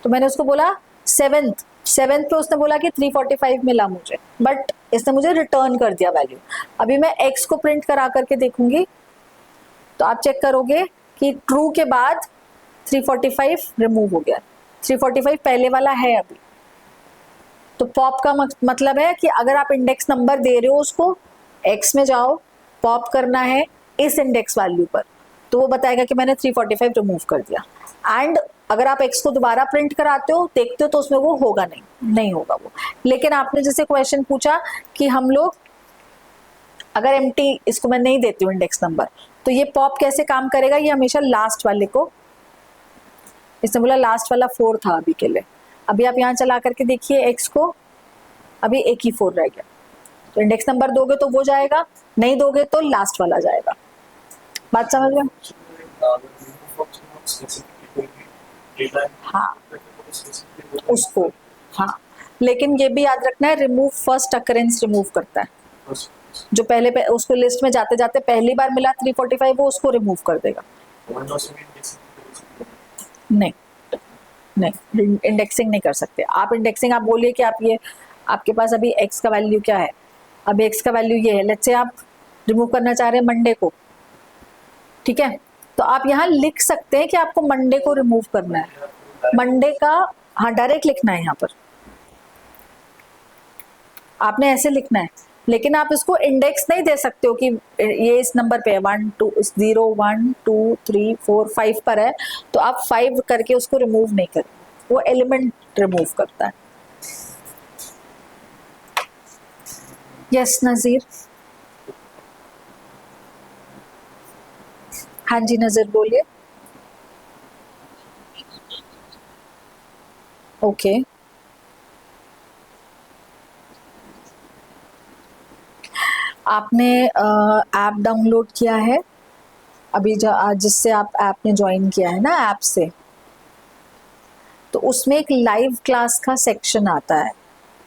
तो मैंने उसको बोला 7th पे उसने बोला कि 345 मिला मुझे, बट इसने मुझे रिटर्न कर दिया वैल्यू। अभी मैं x को प्रिंट करा करके देखूंगी तो आप चेक करोगे कि ट्रू के बाद 345 रिमूव हो गया। 345 पहले वाला है अभी। तो पॉप का मतलब है कि अगर आप इंडेक्स नंबर दे रहे हो उसको, x में जाओ, पॉप करना है इस इंडेक्स वैल्यू पर, तो वो बताएगा कि मैंने 345 रिमूव कर दिया। एंड अगर आप x को दोबारा प्रिंट कराते हो, देखते हो, तो उसमें वो होगा नहीं होगा वो। लेकिन आपने जैसे क्वेश्चन पूछा कि हम लोग अगर एम्प्टी इसको मैं नहीं देती हूँ इंडेक्स नंबर, तो ये पॉप कैसे काम करेगा, ये हमेशा लास्ट वाले को, इसने बोला लास्ट वाला 4 था अभी के लिए। अभी आप यहाँ चला करके देखिए x को, अभी एक ही 4 रह गया। तो इंडेक्स नंबर दोगे तो वो जाएगा, नहीं दोगे तो लास्ट वाला जाएगा। बात समझ रहे? हाँ उसको, हाँ। लेकिन ये भी याद रखना है, रिमूव फर्स्ट अकरेंस रिमूव करता है। जो पहले उसको लिस्ट में जाते जाते पहली बार मिला 345, वो उसको रिमूव कर देगा। नहीं, इंडेक्सिंग नहीं कर सकते आप। इंडेक्सिंग आप बोलिए कि आप ये, आपके पास अभी x का वैल्यू क्या है, अभी x का वैल्यू ये है। लेट्स से आप रिमूव करना चाह रहे हैं मंडे को, ठीक है, तो आप यहाँ लिख सकते हैं कि आपको मंडे को रिमूव करना है। मंडे का, हाँ डायरेक्ट लिखना है यहाँ पर, आपने ऐसे लिखना है। लेकिन आप इसको इंडेक्स नहीं दे सकते हो कि ये इस नंबर पे है 1 2 0 1 2 3 4 5 पर है, तो आप 5 करके उसको रिमूव नहीं करें, वो एलिमेंट रिमूव करता है। यस नजीर। हाँ जी नजर बोलिए। ओके आपने ऐप डाउनलोड किया है अभी, जिससे आप ऐप ने ज्वाइन किया है ना ऐप से, तो उसमें एक लाइव क्लास का सेक्शन आता है।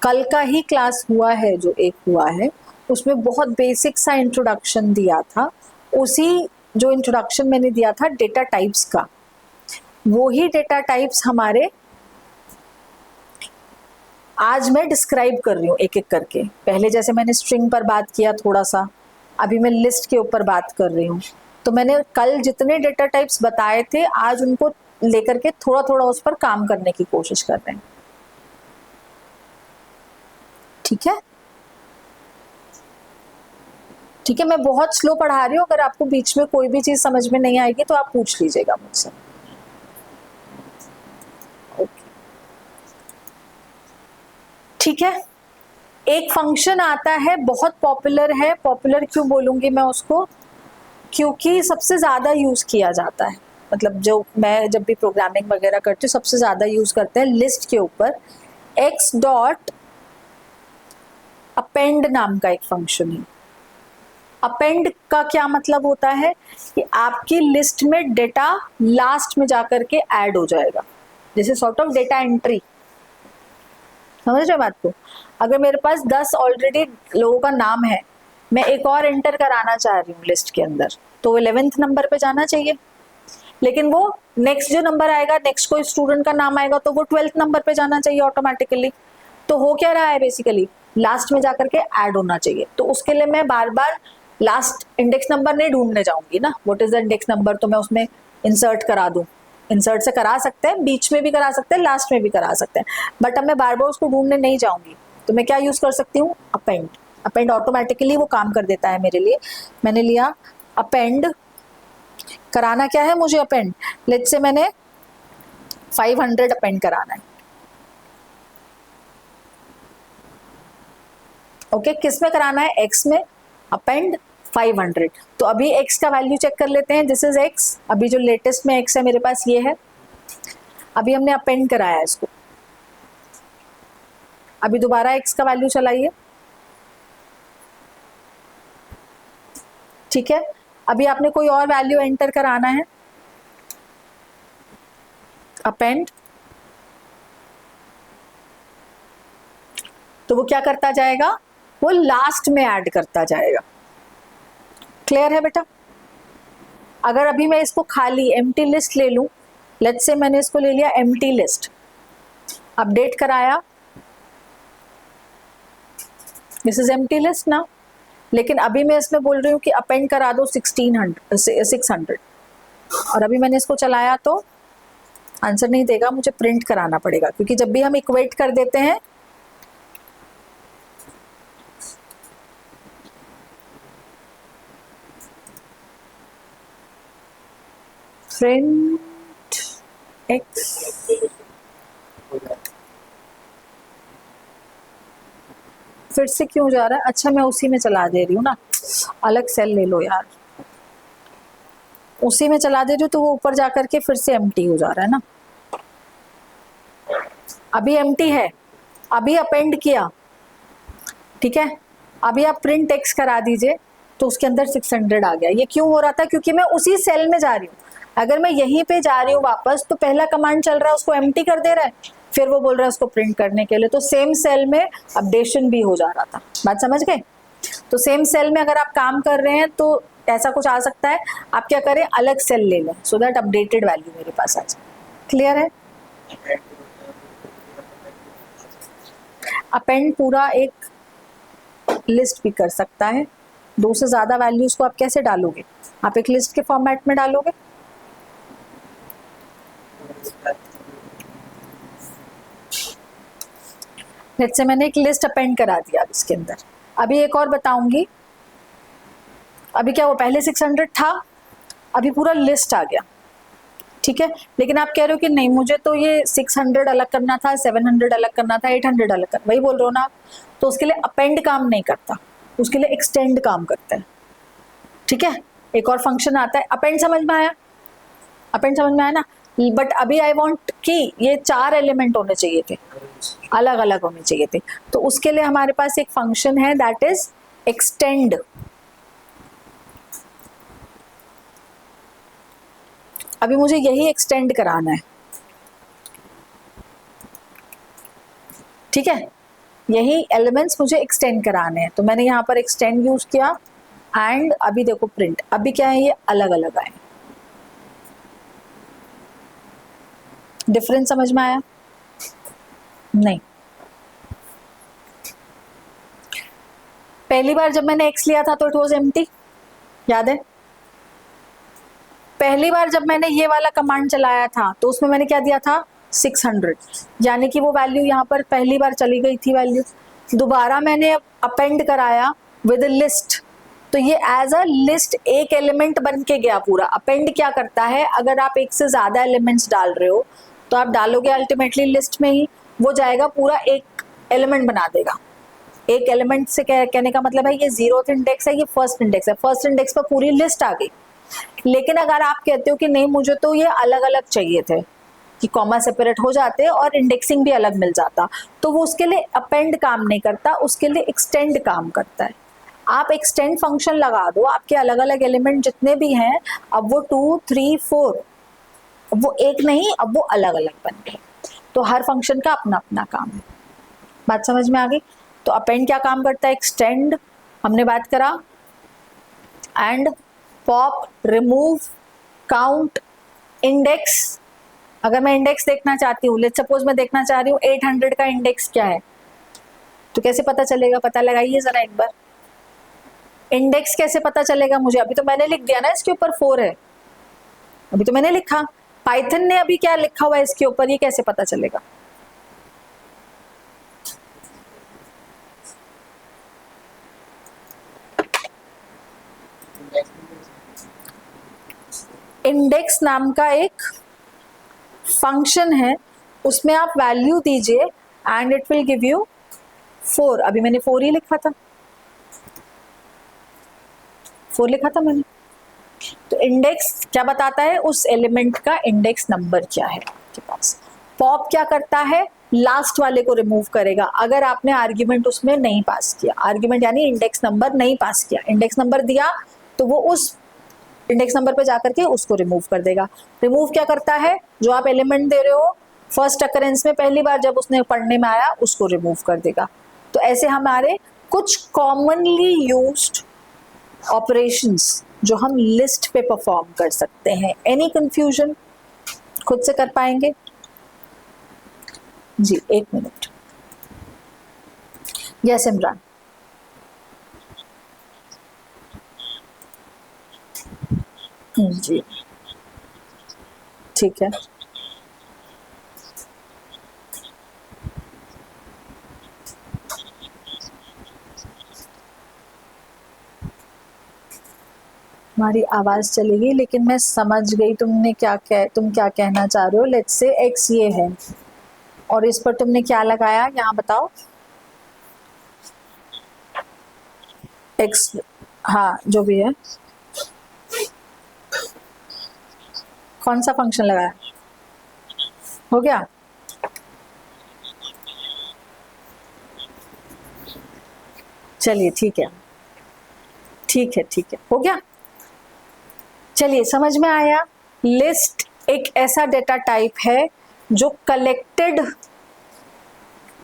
कल का ही क्लास हुआ है जो एक हुआ है, उसमें बहुत बेसिक सा इंट्रोडक्शन दिया था। उसी जो इंट्रोडक्शन मैंने दिया था डेटा टाइप्स का, वो ही डेटा टाइप्स हमारे आज मैं डिस्क्राइब कर रही हूँ एक एक करके। पहले जैसे मैंने स्ट्रिंग पर बात किया थोड़ा सा, अभी मैं लिस्ट के ऊपर बात कर रही हूँ। तो मैंने कल जितने डेटा टाइप्स बताए थे, आज उनको लेकर के थोड़ा थोड़ा उस पर काम करने की कोशिश कर रहे हैं। ठीक है, ठीक है, मैं बहुत स्लो पढ़ा रही हूँ। अगर आपको बीच में कोई भी चीज समझ में नहीं आएगी तो आप पूछ लीजिएगा मुझसे। ठीक है, एक फंक्शन आता है, बहुत पॉपुलर है। पॉपुलर क्यों बोलूंगी मैं उसको, क्योंकि सबसे ज्यादा यूज किया जाता है। मतलब जो मैं जब भी प्रोग्रामिंग वगैरह करती हूँ, सबसे ज्यादा यूज करते हैं लिस्ट के ऊपर। x डॉट अपेंड नाम का एक फंक्शन है। अपेंड का क्या मतलब होता है कि आपकी लिस्ट में डेटा लास्ट में जाकर के ऐड हो जाएगा। This is sort of data entry, समझ रहे बात को। अगर मेरे पास 10 ऑलरेडी लोगों का नाम है, मैं एक और एंटर कराना चाह रही हूँ लिस्ट के अंदर, तो वो 11th नंबर पे जाना चाहिए, लेकिन वो नेक्स्ट जो नंबर आएगा, नेक्स्ट कोई स्टूडेंट का नाम आएगा तो वो 12th नंबर पे जाना चाहिए ऑटोमेटिकली। तो हो क्या रहा है बेसिकली, लास्ट में जाकर के ऐड होना चाहिए। तो उसके लिए मैं बार बार लास्ट इंडेक्स नंबर नहीं ढूंढने जाऊंगी ना, what is the index number, तो मैं उसमें इंसर्ट करा दूं। इंसर्ट से करा सकते हैं, बीच में भी करा सकते हैं, लास्ट में भी करा सकते हैं, बट अब मैं बार बार उसको ढूंढने नहीं जाऊंगी। तो मैं क्या यूज कर सकती हूँ, अपेंड। अपेंड ऑटोमेटिकली वो काम कर देता है मेरे लिए। मैंने लिया अपेंड, कराना क्या है मुझे अपेंड, लेट्स से मैंने 500 अपेंड कराना है। ओके, किस में कराना है, एक्स में, अपेंड 500। तो अभी एक्स का वैल्यू चेक कर लेते हैं, दिस इज एक्स, अभी जो लेटेस्ट में एक्स है मेरे पास ये है। अभी हमने अपेंड कराया इसको, अभी दोबारा एक्स का वैल्यू चलाइए, ठीक है। अभी आपने कोई और वैल्यू एंटर कराना है, अपेंड, तो वो क्या करता जाएगा, वो लास्ट में ऐड करता जाएगा। क्लियर है बेटा। अगर अभी मैं इसको खाली एम्प्टी लिस्ट ले लूं, लेट्स से मैंने इसको ले लिया एम्प्टी लिस्ट, अपडेट कराया, दिस इज एम्प्टी लिस्ट ना, लेकिन अभी मैं इसमें बोल रही हूँ कि अपेंड करा दो 600, और अभी मैंने इसको चलाया तो आंसर नहीं देगा, मुझे प्रिंट कराना पड़ेगा, क्योंकि जब भी हम इक्वेट कर देते हैं प्रिंट एक्स, फिर से क्यों जा रहा है, अच्छा मैं उसी में चला दे रही हूँ ना, अलग सेल ले लो यार, उसी में चला दे रही हूँ तो वो ऊपर जाकर के फिर से एम्प्टी हो जा रहा है ना। अभी एम्प्टी है, अभी अपेंड किया, ठीक है, अभी आप प्रिंट एक्स करा दीजिए तो उसके अंदर 600 आ गया। ये क्यों हो रहा था, क्योंकि मैं उसी सेल में जा रही हूँ। अगर मैं यहीं पे जा रही हूँ वापस, तो पहला कमांड चल रहा है उसको एम्प्टी कर दे रहा है, फिर वो बोल रहा है उसको प्रिंट करने के लिए, तो सेम सेल में अपडेशन भी हो जा रहा था। बात समझ गए। तो सेम सेल में अगर आप काम कर रहे हैं तो ऐसा कुछ आ सकता है, आप क्या करें, अलग सेल ले लें, सो दैट अपडेटेड वैल्यू मेरे पास आ जाए। क्लियर है। अपेंड पूरा एक लिस्ट भी कर सकता है, 2 से ज्यादा वैल्यूज को आप कैसे डालोगे, आप एक लिस्ट के फॉर्मेट में डालोगे। लेट्स से मैंने एक लिस्ट अपेंड करा दिया इसके अंदर। अभी एक और बताऊंगी, अभी क्या वो पहले 600 था, अभी पूरा लिस्ट आ गया, ठीक है, लेकिन आप कह रहे हो कि नहीं मुझे तो ये 600 अलग करना था, 700 अलग करना था, 800 अलग करना, वही बोल रहे हो ना आप। तो उसके लिए अपेंड काम नहीं करता, उसके लिए एक्सटेंड काम करता है, ठीक है। एक और फंक्शन आता है अपेंड, समझ में आया, अपेंड समझ में आया ना। बट अभी आई वांट कि ये 4 एलिमेंट होने चाहिए थे, अलग अलग होने चाहिए थे, तो उसके लिए हमारे पास एक फंक्शन है दैट इज एक्सटेंड। अभी मुझे यही एक्सटेंड कराना है, ठीक है, यही एलिमेंट्स मुझे एक्सटेंड कराने हैं, तो मैंने यहाँ पर एक्सटेंड यूज किया एंड अभी देखो प्रिंट, अभी क्या है, ये अलग अलग आए। डिफरेंस समझ में आया नहीं। पहली बार जब मैंने x लिया था तो इट वाज एम्प्टी, याद है। पहली बार जब मैंने ये वाला कमांड चलाया था तो उसमें मैंने क्या दिया था 600, यानी कि वो वैल्यू यहाँ पर पहली बार चली गई थी वैल्यू। दोबारा मैंने अपेंड कराया विद लिस्ट, तो ये एज अ लिस्ट एक एलिमेंट बन के गया पूरा। अपेंड क्या करता है, अगर आप एक से ज्यादा एलिमेंट्स डाल रहे हो तो आप डालोगे अल्टीमेटली लिस्ट में ही, वो जाएगा पूरा एक एलिमेंट बना देगा। एक एलिमेंट से कहने का मतलब है ये 0th इंडेक्स है, ये फर्स्ट इंडेक्स है, फर्स्ट इंडेक्स पर पूरी लिस्ट आ गई। लेकिन अगर आप कहते हो कि नहीं मुझे तो ये अलग अलग चाहिए थे, कि कॉमा सेपरेट हो जाते और इंडेक्सिंग भी अलग मिल जाता, तो वो उसके लिए अपेंड काम नहीं करता, उसके लिए एक्सटेंड काम करता है। आप एक्सटेंड फंक्शन लगा दो, आपके अलग अलग एलिमेंट जितने भी हैं, अब वो 2, 3, 4 अब वो एक नहीं, अब वो अलग अलग बन गए। तो हर फंक्शन का अपना अपना काम है। बात समझ में आ गई? तो अपेंड क्या काम करता है? एक्सटेंड हमने बात करा, and pop, remove, count, index. अगर मैं इंडेक्स देखना चाहती हूँ, लेट्स सपोज मैं देखना चाह रही हूँ 800 का इंडेक्स क्या है, तो कैसे पता चलेगा? पता लगाइए जरा एक बार। इंडेक्स कैसे पता चलेगा मुझे? अभी तो मैंने लिख दिया ना इसके ऊपर 4 है, अभी तो मैंने लिखा। पाइथन ने अभी क्या लिखा हुआ है इसके ऊपर, ये कैसे पता चलेगा? इंडेक्स नाम का एक फंक्शन है, उसमें आप वैल्यू दीजिए and it will give you 4। अभी मैंने 4 ही लिखा था, 4 लिखा था मैंने। तो इंडेक्स क्या बताता है? उस एलिमेंट का इंडेक्स नंबर क्या है आपके पास। पॉप क्या करता है? लास्ट वाले को रिमूव करेगा अगर आपने आर्ग्यूमेंट उसमें नहीं पास किया। आर्ग्यूमेंट यानी इंडेक्स नंबर नहीं पास किया, इंडेक्स नंबर दिया तो वो उस इंडेक्स नंबर पे जाकर के उसको रिमूव कर देगा। रिमूव क्या करता है? जो आप एलिमेंट दे रहे हो फर्स्ट अकरेंस में पहली बार जब उसने पढ़ने में आया उसको रिमूव कर देगा। तो ऐसे हमारे कुछ कॉमनली यूज्ड ऑपरेशंस जो हम लिस्ट पे परफॉर्म कर सकते हैं। Any confusion? खुद से कर पाएंगे जी? 1 मिनट। यस इमरान। जी ठीक है। हमारी आवाज चलेगी, लेकिन मैं समझ गई तुम क्या कहना चाह रहे हो। लेट्स से एक्स ये है और इस पर तुमने क्या लगाया, यहाँ बताओ। एक्स, हाँ जो भी है। कौन सा फंक्शन लगाया? हो गया? चलिए ठीक है, ठीक है, ठीक है, हो गया। चलिए समझ में आया। लिस्ट एक ऐसा डेटा टाइप है जो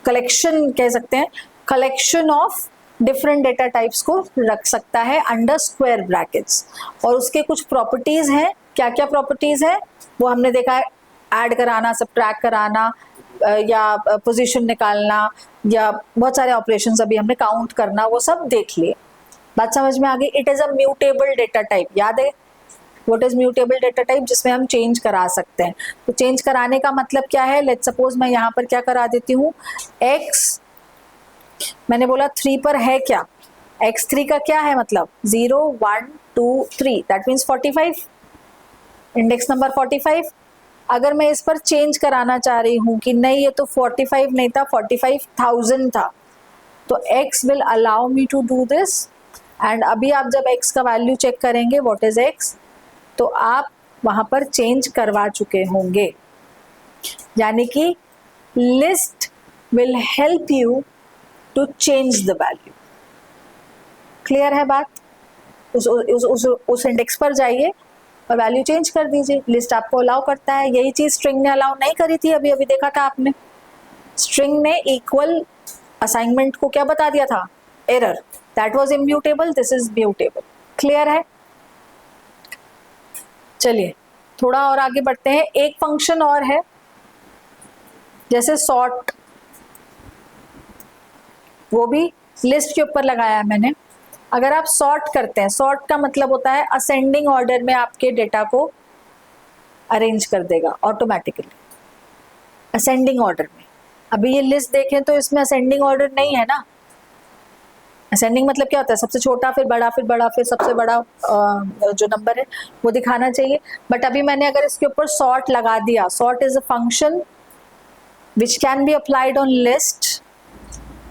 कलेक्शन कह सकते हैं, collection of different data types को रख सकता है अंडर स्क्वायर ब्रैकेट्स। और उसके कुछ प्रॉपर्टीज हैं। क्या क्या प्रॉपर्टीज है वो हमने देखा है। ऐड कराना, सबट्रैक्ट कराना, या पोजीशन निकालना, या बहुत सारे ऑपरेशंस अभी हमने काउंट करना, वो सब देख लिए। बात समझ में आ गई? It is a mutable data type. याद है what is mutable data type? जिसमें हम चेंज करा सकते हैं। तो चेंज कराने का मतलब क्या है? लेट्स सपोज मैं यहाँ पर क्या करा देती हूँ, x मैंने बोला 3 पर है क्या, x3 का क्या है मतलब 0 1 2 3, दैट मीन्स 45, इंडेक्स नंबर 45। अगर मैं इस पर चेंज कराना चाह रही हूँ कि नहीं ये तो 45 नहीं था 45,000 था, तो x will allow me to do this. And अभी आप जब x का वैल्यू चेक करेंगे व्हाट इज x, तो आप वहां पर चेंज करवा चुके होंगे। यानी कि list will help you to change the value. Clear है बात? उस इंडेक्स पर जाइए और वैल्यू चेंज कर दीजिए। लिस्ट आपको अलाउ करता है। यही चीज स्ट्रिंग ने अलाउ नहीं करी थी, अभी अभी देखा था आपने। स्ट्रिंग ने इक्वल असाइनमेंट को क्या बता दिया था? Error. That was immutable, this is mutable. Clear है? चलिए थोड़ा और आगे बढ़ते हैं। एक फंक्शन और है जैसे सॉर्ट, वो भी लिस्ट के ऊपर लगाया है मैंने। अगर आप सॉर्ट करते हैं, सॉर्ट का मतलब होता है असेंडिंग ऑर्डर में आपके डेटा को अरेंज कर देगा ऑटोमेटिकली, असेंडिंग ऑर्डर में। अभी ये लिस्ट देखें तो इसमें असेंडिंग ऑर्डर नहीं है ना। असेंडिंग मतलब क्या होता है? सबसे छोटा फिर बड़ा फिर बड़ा फिर सबसे बड़ा जो नंबर है वो दिखाना चाहिए। बट अभी मैंने अगर इसके ऊपर सॉर्ट लगा दिया, sort is a function which can be applied on list,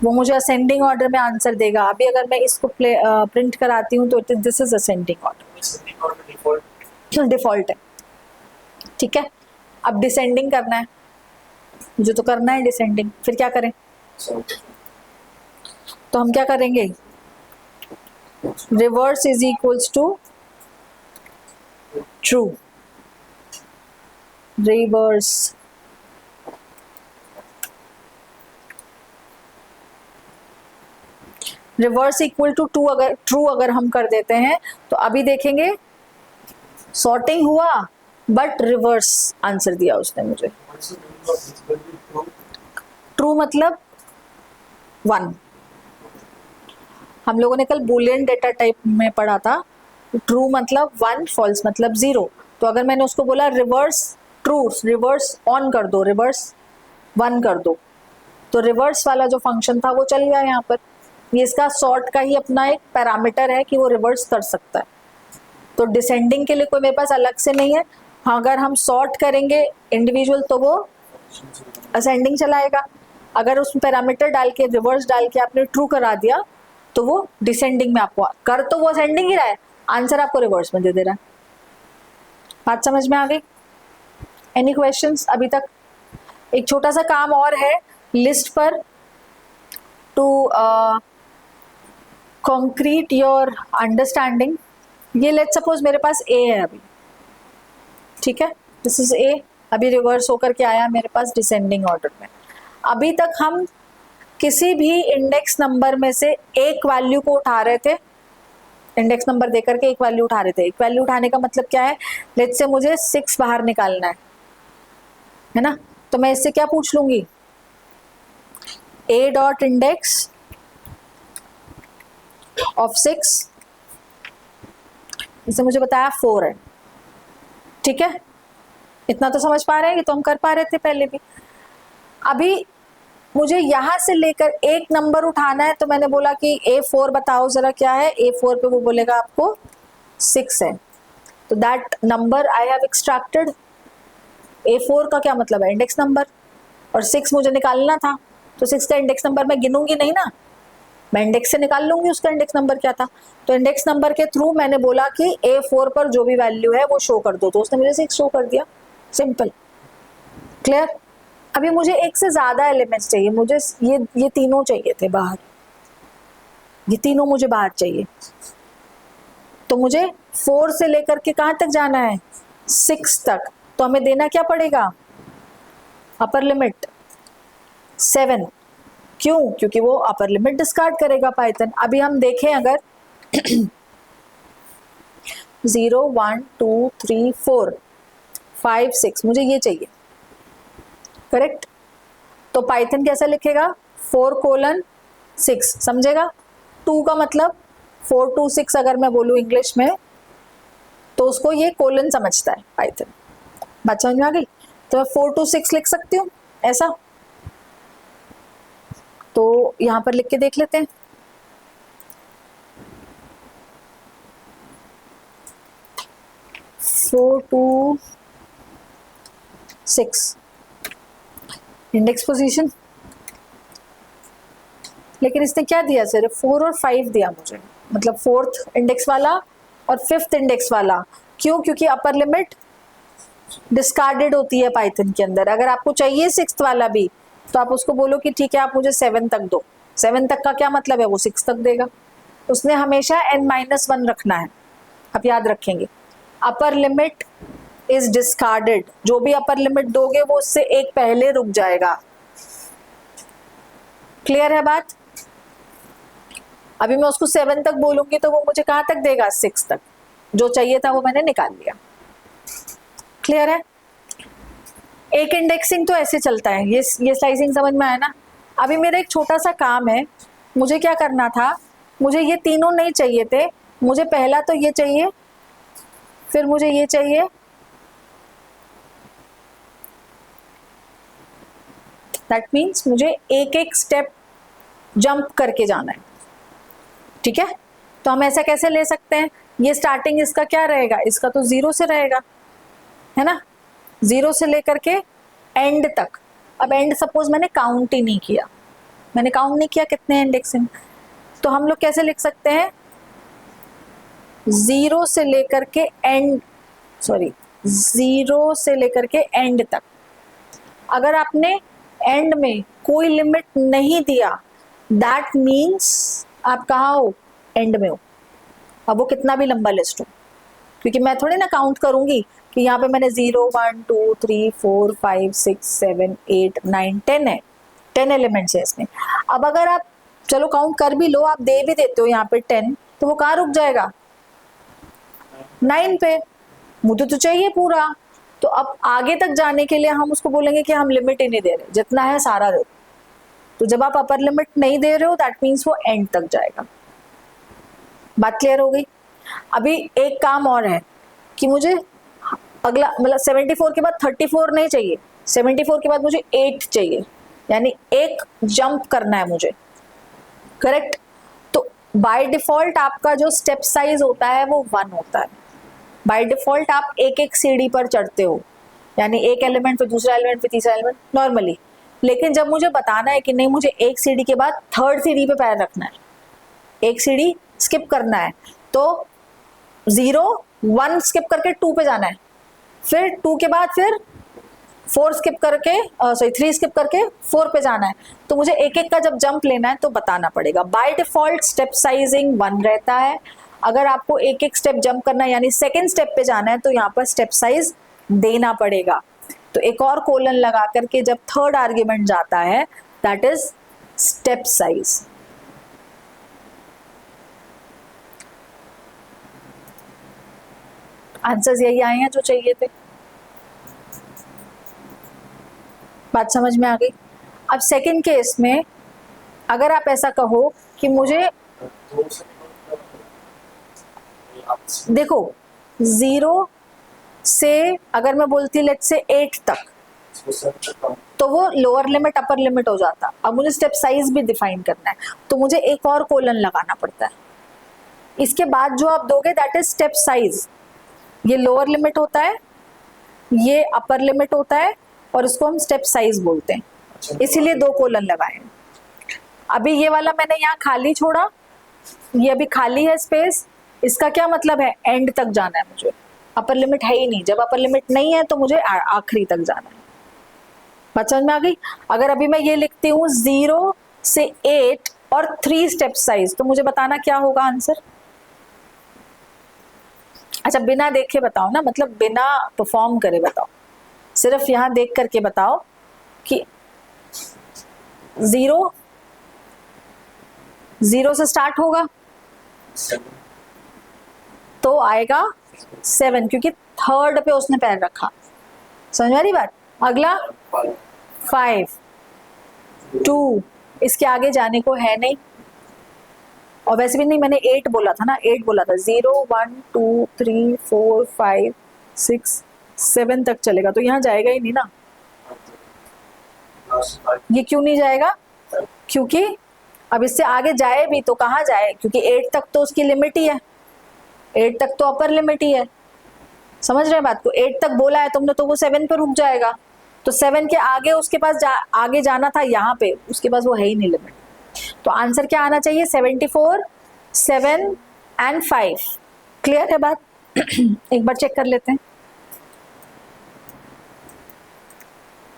वो मुझे असेंडिंग ऑर्डर में आंसर देगा। अभी अगर मैं इसको प्रिंट कराती हूँ तो this is ascending order, default है। ठीक है, अब डिसेंडिंग करना है, मुझे तो करना है डिसेंडिंग। फिर क्या करें? तो हम क्या करेंगे? Reverse is equals to true. Reverse reverse equal to to अगर ट्रू अगर हम कर देते हैं तो अभी देखेंगे सॉर्टिंग हुआ बट रिवर्स आंसर दिया उसने मुझे। ट्रू मतलब 1, हम लोगों ने कल बूलियन डेटा टाइप में पढ़ा था। ट्रू मतलब 1, फॉल्स मतलब 0। तो अगर मैंने उसको बोला रिवर्स ट्रू, रिवर्स ऑन कर दो, रिवर्स 1 कर दो, तो रिवर्स वाला जो फंक्शन था वो चल गया यहाँ पर। ये इसका सॉर्ट का ही अपना एक पैरामीटर है कि वो रिवर्स कर सकता है। तो डिसेंडिंग के लिए कोई मेरे पास अलग से नहीं है। हाँ, अगर हम सॉर्ट करेंगे इंडिविजुअल तो वो असेंडिंग चलाएगा। अगर उसमें पैरामीटर डाल के रिवर्स डाल के आपने ट्रू करा दिया तो वो डिसेंडिंग में आपको कर, तो वो असेंडिंग ही रहा है, आंसर आपको रिवर्स में दे दे रहा है। बात समझ में आ गई? एनी क्वेश्चंस अभी तक? एक छोटा सा काम और है लिस्ट पर टू कंक्रीट योर अंडरस्टैंडिंग। ये लेट सपोज मेरे पास ए है अभी, ठीक है, दिस इज ए, अभी रिवर्स होकर के आया मेरे पास डिसेंडिंग ऑर्डर में। अभी तक हम किसी भी इंडेक्स नंबर में से एक वैल्यू को उठा रहे थे, इंडेक्स नंबर देकर के एक वैल्यू उठा रहे थे। एक वैल्यू उठाने का मतलब क्या है, लेट्स से मुझे 6 बाहर निकालना है ना, तो मैं इससे क्या पूछ लूंगी, ए डॉट इंडेक्स ऑफ 6, इसे मुझे बताया 4 है, ठीक है, इतना तो समझ पा रहे हैं, ये तो हम कर पा रहे थे पहले भी। अभी मुझे यहां से लेकर एक नंबर उठाना है, तो मैंने बोला कि A4 बताओ जरा क्या है। A4 पे वो बोलेगा आपको 6 है, तो that number I have extracted. A4 का क्या मतलब है, इंडेक्स नंबर, और 6 मुझे निकालना था, तो 6 का इंडेक्स नंबर मैं गिनूंगी नहीं ना, मैं इंडेक्स से निकाल लूंगी उसका इंडेक्स नंबर क्या था। तो इंडेक्स नंबर के थ्रू मैंने बोला कि A4 पर जो भी वैल्यू है वो शो कर दो, तो उसने मुझे 6 शो कर दिया, सिंपल, क्लियर। अभी मुझे एक से ज्यादा एलिमेंट्स चाहिए, मुझे ये तीनों चाहिए थे बाहर, ये तीनों मुझे बाहर चाहिए, तो मुझे 4 से लेकर के कहां तक जाना है, 6 तक। तो हमें देना क्या पड़ेगा, अपर लिमिट 7, क्यों, क्योंकि वो अपर लिमिट डिस्कार्ड करेगा पाइथन। अभी हम देखें अगर 0 1 2 3 4 5 6 मुझे ये चाहिए, करेक्ट, तो पाइथन कैसा लिखेगा, 4:6, समझेगा। 2 का मतलब 4 to 6 अगर मैं बोलूं इंग्लिश में, तो उसको ये कोलन समझता है पाइथन। बात समझ में आ गई? तो मैं 4 to 6 लिख सकती हूँ ऐसा, तो यहां पर लिख के देख लेते हैं। फोर टू 6 इंडेक्स पोजीशन, लेकिन इसने क्या दिया, सिर्फ 4 और 5 दिया मुझे, मतलब 4th इंडेक्स वाला और 5th इंडेक्स वाला। क्यों, क्योंकि अपर लिमिट डिस्कार्डेड होती है पाइथन के अंदर। अगर आपको चाहिए 6th वाला भी, तो आप उसको बोलो कि ठीक है आप मुझे 7 तक दो। 7 तक का क्या मतलब है, वो 6 तक देगा। उसने हमेशा n-1 रखना है, आप याद रखेंगे। अपर लिमिट इज डिस्कार्डेड, जो भी अपर लिमिट दोगे वो उससे एक पहले रुक जाएगा। क्लियर है बात? अभी मैं उसको 7 तक बोलूंगी तो वो मुझे कहां तक देगा, 6 तक। जो चाहिए था वो मैंने निकाल लिया। क्लियर है? एक इंडेक्सिंग तो ऐसे चलता है, ये स्लाइसिंग समझ में आया ना। अभी मेरा एक छोटा सा काम है, मुझे क्या करना था, मुझे ये तीनों नहीं चाहिए थे, मुझे पहला तो ये चाहिए, फिर मुझे ये चाहिए, दैट मीन्स मुझे एक एक स्टेप जंप करके जाना है, ठीक है। तो हम ऐसा कैसे ले सकते हैं, ये स्टार्टिंग इसका क्या रहेगा, इसका तो 0 से रहेगा, है ना, 0 से लेकर के एंड तक। अब एंड सपोज मैंने काउंट ही नहीं किया, मैंने काउंट नहीं किया कितने इंडेक्सिंग, तो हम लोग कैसे लिख सकते हैं, 0 से लेकर के एंड, सॉरी 0 से लेकर के एंड तक। अगर आपने एंड में कोई लिमिट नहीं दिया, दैट मीन्स आप कहाँ हो, एंड में हो। अब वो कितना भी लंबा लिस्ट हो, क्योंकि मैं थोड़ी ना काउंट करूंगी कि यहाँ पे मैंने 0 1 2 3 4 5 6 7 8 9 10 है, 10 एलिमेंट्स है इसमें। अब अगर आप चलो काउंट कर भी लो, आप दे भी देते हो यहाँ पे 10, तो वो कहाँ रुक जाएगा? 9 पे। मुझे तो चाहिए पूरा। तो अब आगे तक जाने के लिए हम उसको बोलेंगे कि हम लिमिट ही नहीं दे रहे, जितना है सारा दे दो। तो जब आप अपर लिमिट नहीं दे रहे हो दैट मीन्स वो एंड तक जाएगा। बात क्लियर हो गई? अभी एक काम और है कि मुझे अगला मतलब 74 के बाद 34 नहीं चाहिए, 74 के बाद मुझे 8 चाहिए, यानी एक जंप करना है मुझे, करेक्ट? तो बाय डिफॉल्ट आपका जो स्टेप साइज होता है वो 1 होता है। बाय डिफॉल्ट आप एक एक सीढ़ी पर चढ़ते हो, यानी एक एलिमेंट फिर दूसरा एलिमेंट फिर तीसरा एलिमेंट नॉर्मली। लेकिन जब मुझे बताना है कि नहीं मुझे एक सीढ़ी के बाद थर्ड सीढ़ी पे पैर रखना है, एक सीढ़ी स्किप करना है, तो 0 1 स्किप करके 2 पे जाना है, फिर 2 के बाद फिर 4 स्किप करके 3 स्किप करके 4 पे जाना है। तो मुझे एक एक का जब जंप लेना है तो बताना पड़ेगा। बाय डिफॉल्ट स्टेप साइजिंग 1 रहता है। अगर आपको एक एक स्टेप जंप करना है यानी सेकेंड स्टेप पे जाना है तो यहाँ पर स्टेप साइज देना पड़ेगा। तो एक और कोलन लगा करके जब थर्ड आर्ग्यूमेंट जाता है that is step size. Answers यही आए हैं जो चाहिए थे। बात समझ में आ गई? अब सेकंड केस में अगर आप ऐसा कहो कि मुझे देखो 0 से अगर मैं बोलती लेट से 8 तक तो वो लोअर लिमिट अपर लिमिट हो जाता। अब मुझे स्टेप साइज भी डिफाइन करना है तो मुझे एक और कोलन लगाना पड़ता है। इसके बाद जो आप दोगे दैट इज स्टेप साइज। ये लोअर लिमिट होता है, ये अपर लिमिट होता है और इसको हम स्टेप साइज बोलते हैं, इसीलिए 2 कोलन लगाए। अभी ये वाला मैंने यहाँ खाली छोड़ा, ये अभी खाली है स्पेस, इसका क्या मतलब है? एंड तक जाना है मुझे, अपर लिमिट है ही नहीं। जब अपर लिमिट नहीं है तो मुझे आखिरी तक जाना है। बात समझ में आ गई? अगर अभी मैं ये लिखती हूँ 0 से 8 और 3 स्टेप साइज, तो मुझे बताना क्या होगा आंसर? अच्छा बिना देखे बताओ ना, मतलब बिना परफॉर्म करे बताओ, सिर्फ यहां देख करके बताओ कि 0 से स्टार्ट होगा तो आएगा 7, क्योंकि थर्ड पे उसने पैर रखा। समझ आ रही बात? अगला 5 2, इसके आगे जाने को है नहीं, और वैसे भी नहीं, मैंने 8 बोला था ना, 8 बोला था। 0 1 2 3 4 5 6 7 तक चलेगा, तो यहाँ जाएगा ही नहीं ना। ये क्यों नहीं जाएगा? क्योंकि अब इससे आगे जाए भी तो कहाँ जाए, क्योंकि 8 तक तो उसकी लिमिट ही है, 8 तक तो अपर लिमिट ही है। समझ रहे हैं बात को? 8 तक बोला है तुमने तो वो 7 पर रुक जाएगा, तो 7 के आगे उसके पास आगे जाना था यहाँ पे, उसके पास वो है ही नहीं लिमिट। तो आंसर क्या आना चाहिए? 74 7 एंड 5। क्लियर है बात? एक बार चेक कर लेते हैं।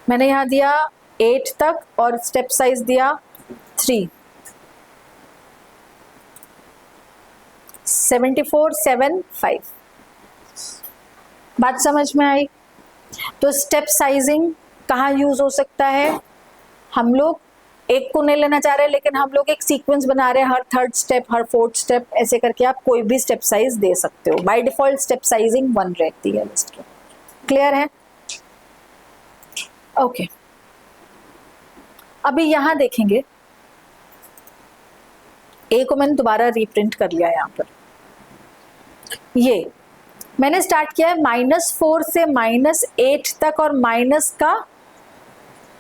मैंने यहां दिया 8 तक और स्टेप साइज दिया 3। 74 7 5। बात समझ में आई? तो स्टेप साइजिंग कहाँ यूज हो सकता है? हम लोग एक को नहीं लेना चाह रहे, लेकिन हम लोग एक सीक्वेंस बना रहे हैं, हर थर्ड स्टेप हर फोर्थ स्टेप ऐसे करके आप कोई भी स्टेप साइज दे सकते हो। बाय डिफॉल्ट स्टेप साइजिंग 1 रहती है लिस्ट की। क्लियर है? ओके अभी यहां देखेंगे, ए को मैंने दोबारा रीप्रिंट कर लिया। यहाँ पर ये मैंने स्टार्ट किया है -4 से -8 तक और माइनस का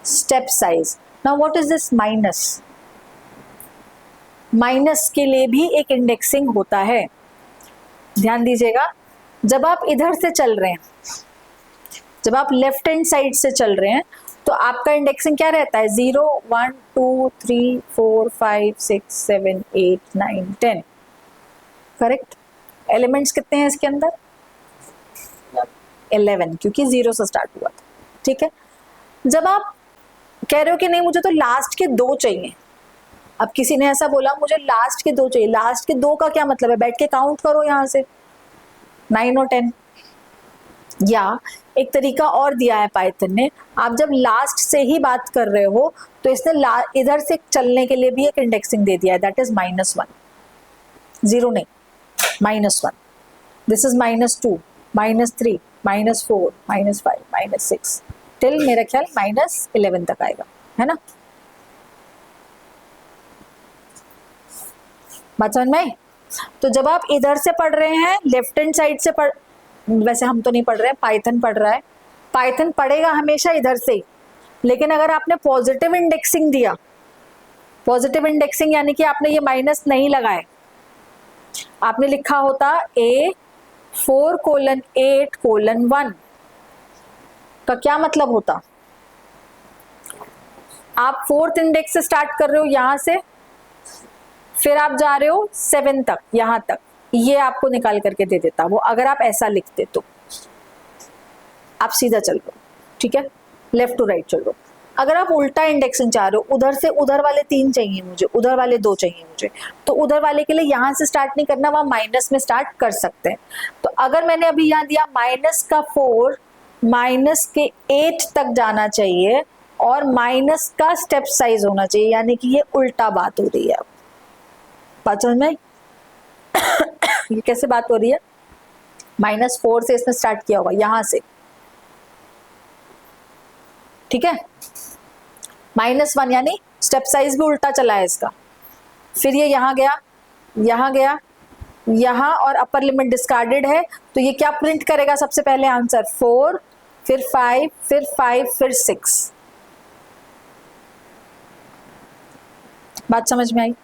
step size. Now what is this minus? Minus के लिए भी एक इंडेक्सिंग होता है, ध्यान दीजिएगा। जब आप इधर से चल रहे हैं, जब आप लेफ्ट हैंड साइड से चल रहे हैं, तो आपका इंडेक्सिंग क्या रहता है? 0 1 2 3 4 5 6 7 8 9 10। करेक्ट? एलिमेंट्स कितने हैं इसके अंदर? 11, क्योंकि 0 से स्टार्ट हुआ था। ठीक है? जब आप कह रहे हो कि नहीं मुझे तो लास्ट के 2 चाहिए, अब किसी ने ऐसा बोला मुझे लास्ट के 2 चाहिए, लास्ट के 2 का क्या मतलब है? बैठ के काउंट करो, यहां से 9 और 10, या एक तरीका और दिया है पाइथन ने, आप जब लास्ट से ही बात कर रहे हो तो इसने इधर से चलने के लिए भी एक इंडेक्सिंग दे दिया है, दैट इज -1, 0 नहीं, -1, दिस इज -2, -3, -4, -5, -6 टिल मेरा ख्याल -11 तक आएगा, है ना। बात समझ में आई? तो जब आप इधर से पढ़ रहे हैं, लेफ्ट हैंड साइड से पढ़, वैसे हम तो नहीं पढ़ रहे हैं, पाइथन पढ़ रहा है, पाइथन पढ़ेगा हमेशा इधर से ही, लेकिन अगर आपने पॉजिटिव इंडेक्सिंग दिया, पॉजिटिव इंडेक्सिंग यानी कि आपने ये माइनस नहीं लगाए, आपने लिखा होता A4:8:1 का क्या मतलब होता, आप 4th इंडेक्स से स्टार्ट कर रहे हो यहां से, फिर आप जा रहे हो 7 तक, यहां तक, ये आपको निकाल करके दे देता वो, अगर आप ऐसा लिखते तो आप सीधा चल रहे हो, ठीक है, लेफ्ट टू राइट चल रहे हो। अगर आप उल्टा इंडेक्सिंग चाह रहे हो, उधर से उधर वाले 3 चाहिए मुझे, उधर वाले 2 चाहिए मुझे, तो उधर वाले के लिए यहां से स्टार्ट नहीं करना, वहां माइनस में स्टार्ट कर सकते हैं। तो अगर मैंने अभी यहां दिया -4 -8 तक जाना चाहिए और माइनस का स्टेप साइज होना चाहिए, यानी कि ये उल्टा बात हो रही है। बात समझ में आई? ये कैसे बात हो रही है, -4 से इसने स्टार्ट किया होगा यहां से, ठीक है, -1 यानी स्टेप साइज भी उल्टा चला है इसका, फिर ये यहां गया, यहां गया, यहां, और अपर लिमिट डिस्कार्डेड है, तो ये क्या प्रिंट करेगा सबसे पहले, आंसर 4, फिर 5, फिर 5, फिर 6। बात समझ में आई?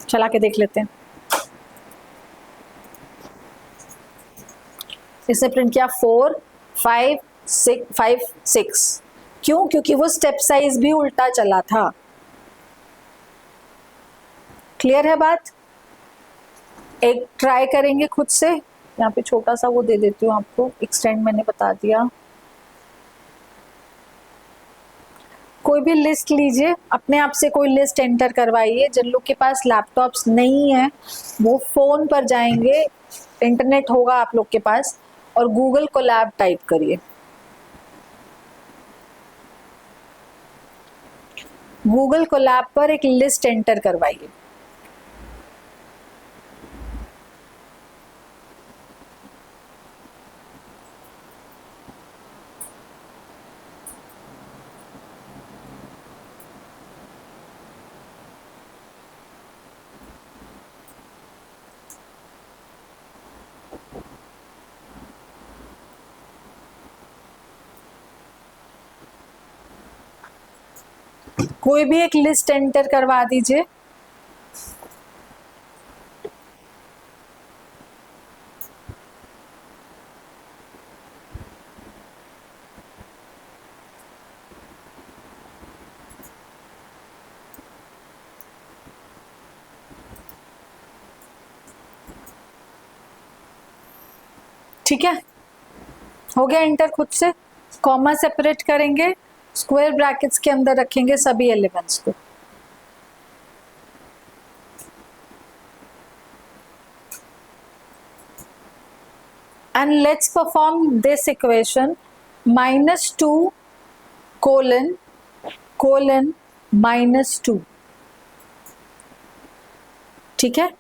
चला के देख लेते हैं। इसने प्रिंट किया 4, 5, 6, क्यों? क्योंकि वो स्टेप साइज भी उल्टा चला था। क्लियर है बात? एक ट्राई करेंगे खुद से, यहाँ पे छोटा सा वो दे देती हूँ आपको, एक्सटेंड मैंने बता दिया। कोई भी लिस्ट लीजिए, अपने आप से कोई लिस्ट एंटर करवाइए, जिन लोग के पास लैपटॉप्स नहीं है वो फोन पर जाएंगे, इंटरनेट होगा आप लोग के पास, और गूगल कोलैब टाइप करिए, गूगल कोलैब पर एक लिस्ट एंटर करवाइए। कोई भी एक लिस्ट एंटर करवा दीजिए। ठीक है, हो गया एंटर खुद से। कॉमा सेपरेट करेंगे, स्क्वायर ब्रैकेट्स के अंदर रखेंगे सभी एलिमेंट्स को। And let's perform this equation, -2 colon -2, ठीक है।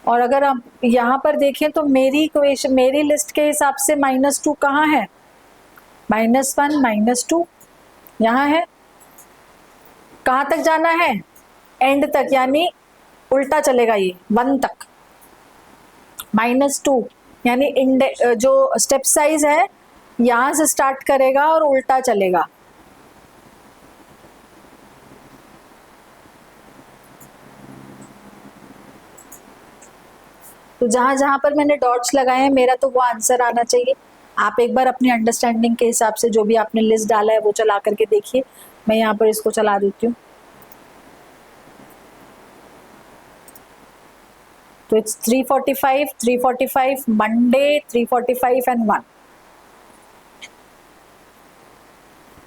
और अगर आप यहाँ पर देखें तो मेरी इक्वेशन, मेरी लिस्ट के हिसाब से -2 कहाँ है, -1 -2 यहाँ है। कहाँ तक जाना है, एंड तक, यानी उल्टा चलेगा ये 1 तक। -2 यानी जो स्टेप साइज है यहां से स्टार्ट करेगा और उल्टा चलेगा। तो जहां जहां पर मैंने डॉट्स लगाए हैं मेरा तो वो आंसर आना चाहिए। आप एक बार अपनी अंडरस्टैंडिंग के हिसाब से जो भी आपने लिस्ट डाला है वो चला करके देखिए। मैं यहाँ पर इसको चला देती हूँ। तो it's 345, 345, Monday 345 and 1।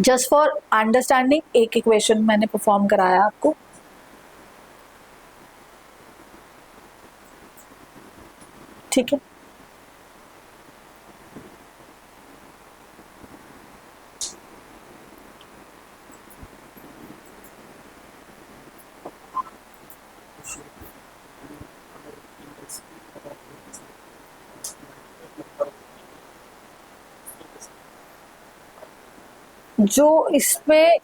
Just for understanding एक इक्वेशन मैंने परफॉर्म कराया आपको। ठीक है, जो इसमें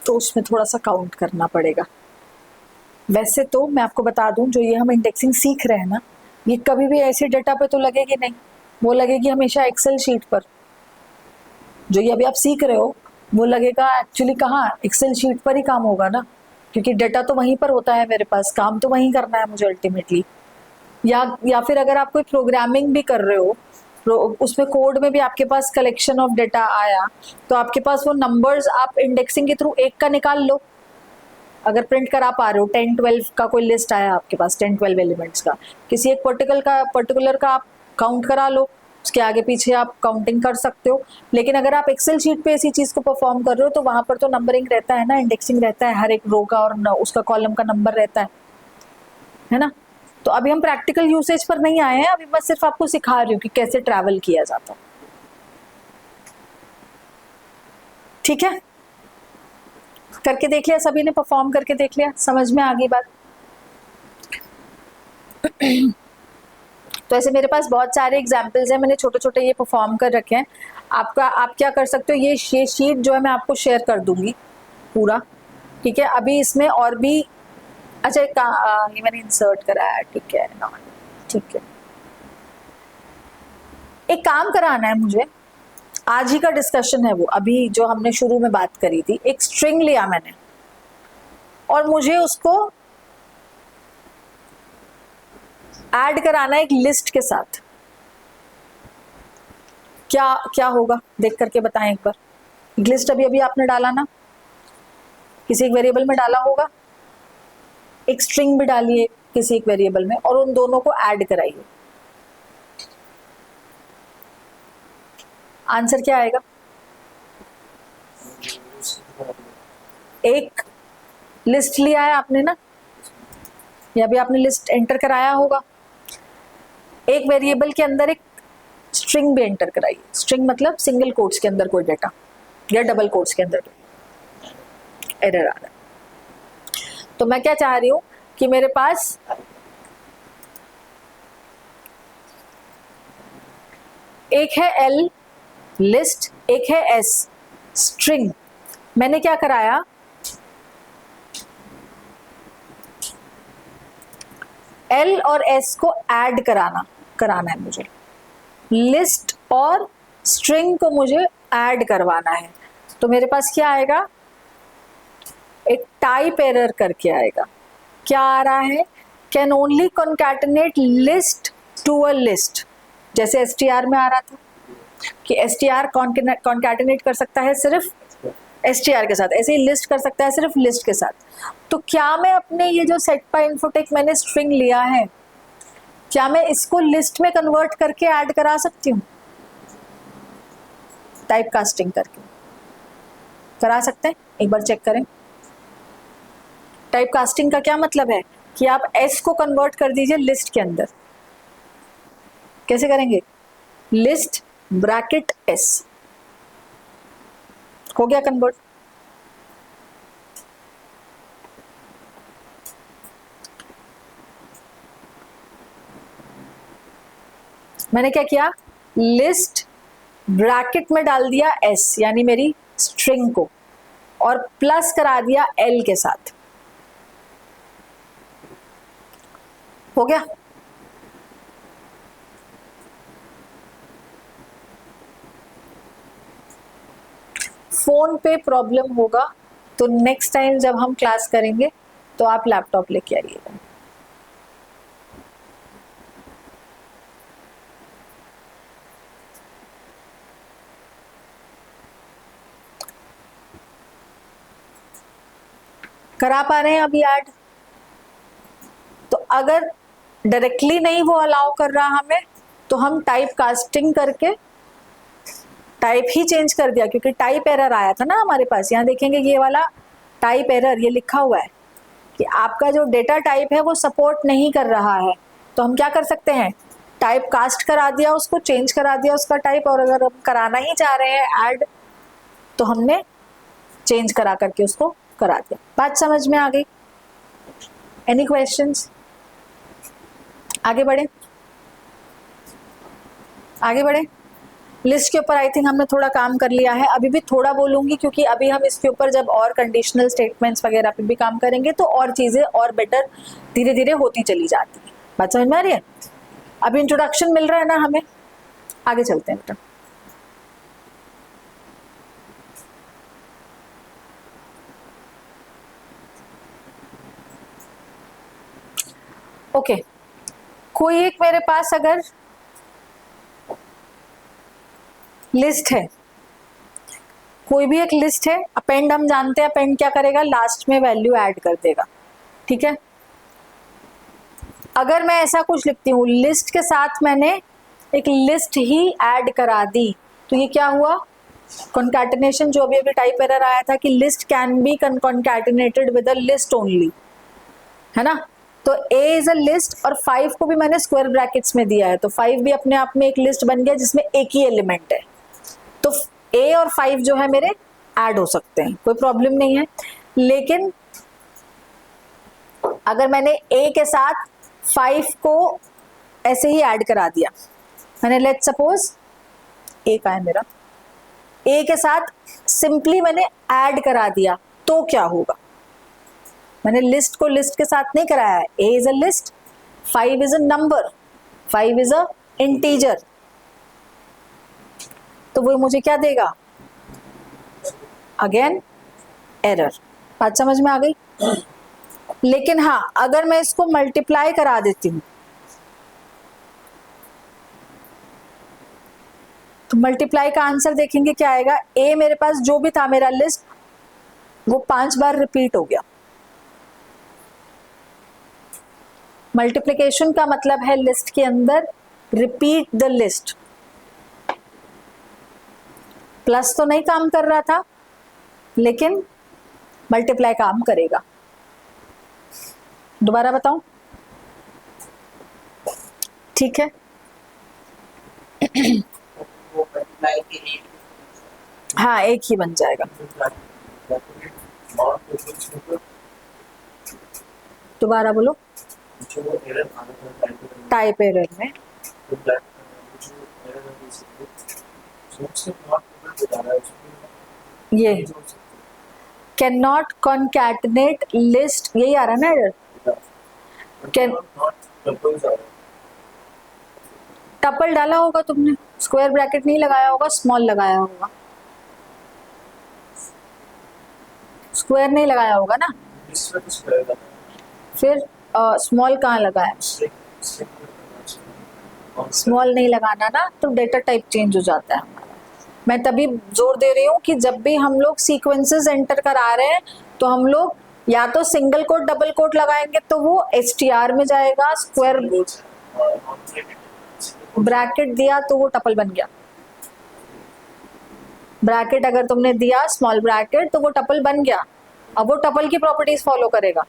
तो उसमें थोड़ा सा काउंट करना पड़ेगा। वैसे तो मैं आपको बता दूं, जो ये हम इंडेक्सिंग सीख रहे हैं ना, ये कभी भी ऐसे डेटा पे तो लगेगी नहीं, वो लगेगी हमेशा एक्सेल शीट पर। जो ये अभी आप सीख रहे हो वो लगेगा एक्चुअली कहाँ, एक्सेल शीट पर ही काम होगा ना, क्योंकि डेटा तो वहीं पर होता है मेरे पास, काम तो वहीं करना है मुझे अल्टीमेटली। या फिर अगर आप कोई प्रोग्रामिंग भी कर रहे हो, उसमें कोड में भी आपके पास कलेक्शन ऑफ डेटा आया, तो आपके पास वो नंबर्स आप इंडेक्सिंग के थ्रू एक का निकाल लो। अगर प्रिंट करा पा रहे हो 10-12 का कोई लिस्ट आया आपके पास, 10-12 एलिमेंट्स का, किसी एक पर्टिकुलर का आप काउंट करा लो, उसके आगे पीछे आप काउंटिंग कर सकते हो। लेकिन अगर आप एक्सेल शीट पे इसी चीज को परफॉर्म कर रहे हो तो वहां पर तो नंबरिंग रहता है ना, इंडेक्सिंग रहता है, हर एक रो का और उसका कॉलम का नंबर रहता है ना। तो अभी हम प्रैक्टिकल यूसेज पर नहीं आए हैं, अभी मैं सिर्फ आपको सिखा रही हूँ कि कैसे ट्रैवल किया जाता है। ठीक है, करके देख लिया सभी ने, परफॉर्म करके देख लिया, समझ में आ गई बात। तो ऐसे मेरे पास बहुत सारे एग्जाम्पल्स हैं, मैंने छोटे छोटे ये परफॉर्म कर रखे हैं। आप क्या कर सकते हो, ये शीट जो है मैं आपको शेयर कर दूंगी पूरा, ठीक है। अभी इसमें और भी, अच्छा ये मैंने इंसर्ट कराया, ठीक है ना, ठीक है। एक काम कराना है मुझे, आज ही का डिस्कशन है वो, अभी जो हमने शुरू में बात करी थी, एक स्ट्रिंग लिया मैंने और मुझे उसको ऐड कराना है एक लिस्ट के साथ। क्या क्या होगा देख करके बताएं एक बार। लिस्ट अभी आपने डाला ना, किसी एक वेरिएबल में डाला होगा, एक स्ट्रिंग भी डालिए किसी एक वेरिएबल में और उन दोनों को ऐड कराइए। आंसर क्या आएगा? एक लिस्ट लिया है आपने ना, या भी आपने लिस्ट एंटर कराया होगा, एक वेरिएबल के अंदर एक स्ट्रिंग भी एंटर कराइए। स्ट्रिंग मतलब सिंगल कोट्स के अंदर कोई डेटा या डबल कोट्स के अंदर एरर आ रहा है। तो मैं क्या चाह रही हूं कि मेरे पास एक है एल लिस्ट, एक है एस स्ट्रिंग। मैंने क्या कराया, एल और एस को ऐड कराना है मुझे, लिस्ट और स्ट्रिंग को मुझे ऐड करवाना है। तो मेरे पास क्या आएगा, एक टाइप एरर करके आएगा। क्या आ रहा है, can only concatenate list to a list, जैसे एसटीआर में आ रहा था कि एसटीआर कॉन्कैटिनेट कर सकता है सिर्फ एसटीआर के साथ, ऐसे ही लिस्ट कर सकता है सिर्फ लिस्ट के साथ। तो क्या मैं अपने ये जो सेट बाय इन्फोटेक मैंने स्ट्रिंग लिया है, क्या मैं इसको लिस्ट में कन्वर्ट करके ऐड करा सकती हूँ? टाइप कास्टिंग करके करा सकते हैं, एक बार चेक करें। टाइप कास्टिंग का क्या मतलब है कि आप एस को कन्वर्ट कर दीजिए लिस्ट के अंदर। कैसे करेंगे, लिस्ट ब्रैकेट एस, हो गया कन्वर्ट। मैंने क्या किया, लिस्ट ब्रैकेट में डाल दिया एस यानी मेरी स्ट्रिंग को, और प्लस करा दिया एल के साथ, हो गया। फोन पे प्रॉब्लम होगा तो नेक्स्ट टाइम जब हम क्लास करेंगे तो आप लैपटॉप लेके आइएगा। करा पा रहे हैं अभी ऐड? तो अगर डायरेक्टली नहीं वो अलाउ कर रहा हमें, तो हम टाइप कास्टिंग करके टाइप ही चेंज कर दिया, क्योंकि टाइप एरर आया था ना हमारे पास। यहाँ देखेंगे ये वाला टाइप एरर ये लिखा हुआ है कि आपका जो डेटा टाइप है वो सपोर्ट नहीं कर रहा है। तो हम क्या कर सकते हैं, टाइप कास्ट करा दिया, उसको चेंज करा दिया उसका टाइप, और अगर हम कराना ही चाह रहे हैं ऐड तो हमने चेंज करा करके उसको करा दिया। बात समझ में आ गई? Any questions? आगे बढ़े। आगे बढ़े। लिस्ट के ऊपर आई थिंक हमने थोड़ा काम कर लिया है, अभी भी थोड़ा बोलूंगी क्योंकि अभी हम इसके ऊपर जब और कंडीशनल स्टेटमेंट्स वगैरह पे भी काम करेंगे तो और चीजें और बेटर धीरे धीरे होती चली जाती है। बात समझ में आ रही है? अभी इंट्रोडक्शन मिल रहा है ना हमें, आगे चलते हैं बेटा। ओके, कोई एक मेरे पास अगर लिस्ट है, कोई भी एक लिस्ट है, अपेंड हम जानते हैं अपेंड क्या करेगा, लास्ट में वैल्यू ऐड कर देगा, ठीक है। अगर मैं ऐसा कुछ लिखती हूँ, लिस्ट के साथ मैंने एक लिस्ट ही ऐड करा दी, तो ये क्या हुआ, कॉन्कैटिनेशन, जो अभी अभी टाइप एरर आया था कि list can be concatenated with a list only, है ना। तो A इज अ लिस्ट और 5 को भी मैंने स्क्वायर ब्रैकेट्स में दिया है, तो 5 भी अपने आप में एक लिस्ट बन गया जिसमें एक ही एलिमेंट है, तो A और 5 जो है मेरे ऐड हो सकते हैं, कोई प्रॉब्लम नहीं है। लेकिन अगर मैंने A के साथ 5 को ऐसे ही ऐड करा दिया, मैंने लेट सपोज A का है मेरा, A के साथ सिंपली मैंने ऐड करा दिया, तो क्या होगा, मैंने लिस्ट को लिस्ट के साथ नहीं कराया है, A is a list, 5 is a number, 5 is a integer, तो वो मुझे क्या देगा, अगेन एरर। बात समझ में आ गई? लेकिन हाँ, अगर मैं इसको मल्टीप्लाई करा देती हूं, तो मल्टीप्लाई का आंसर देखेंगे क्या आएगा, A मेरे पास जो भी था मेरा लिस्ट वो 5 बार रिपीट हो गया। मल्टीप्लिकेशन का मतलब है लिस्ट के अंदर रिपीट द लिस्ट। प्लस तो नहीं काम कर रहा था, लेकिन मल्टीप्लाई काम करेगा। दोबारा बताऊं? ठीक है। हाँ, एक ही बन जाएगा। दोबारा बोलो। टाइप एरर में ये कैन नॉट कॉन्कैटिनेट लिस्ट, यही आ रहा है ना एरर। कैन टपल डाला होगा तुमने, स्क्वायर ब्रैकेट नहीं लगाया होगा, स्मॉल लगाया होगा, स्क्वायर नहीं लगाया होगा ना, फिर स्मॉल कहाँ लगाया, स्मॉल नहीं लगाना ना, तो डेटा टाइप चेंज हो जाता है हमारा। मैं तभी जोर दे रही हूँ कि जब भी हम लोग सीक्वेंसेस एंटर करा रहे हैं तो हम लोग या तो सिंगल कोट डबल कोट लगाएंगे तो वो str में जाएगा, स्क्वायर ब्रैकेट दिया तो वो टपल बन गया, ब्रैकेट अगर तुमने दिया स्मॉल ब्रैकेट तो वो टपल बन गया, अब वो टपल की प्रॉपर्टीज फॉलो करेगा।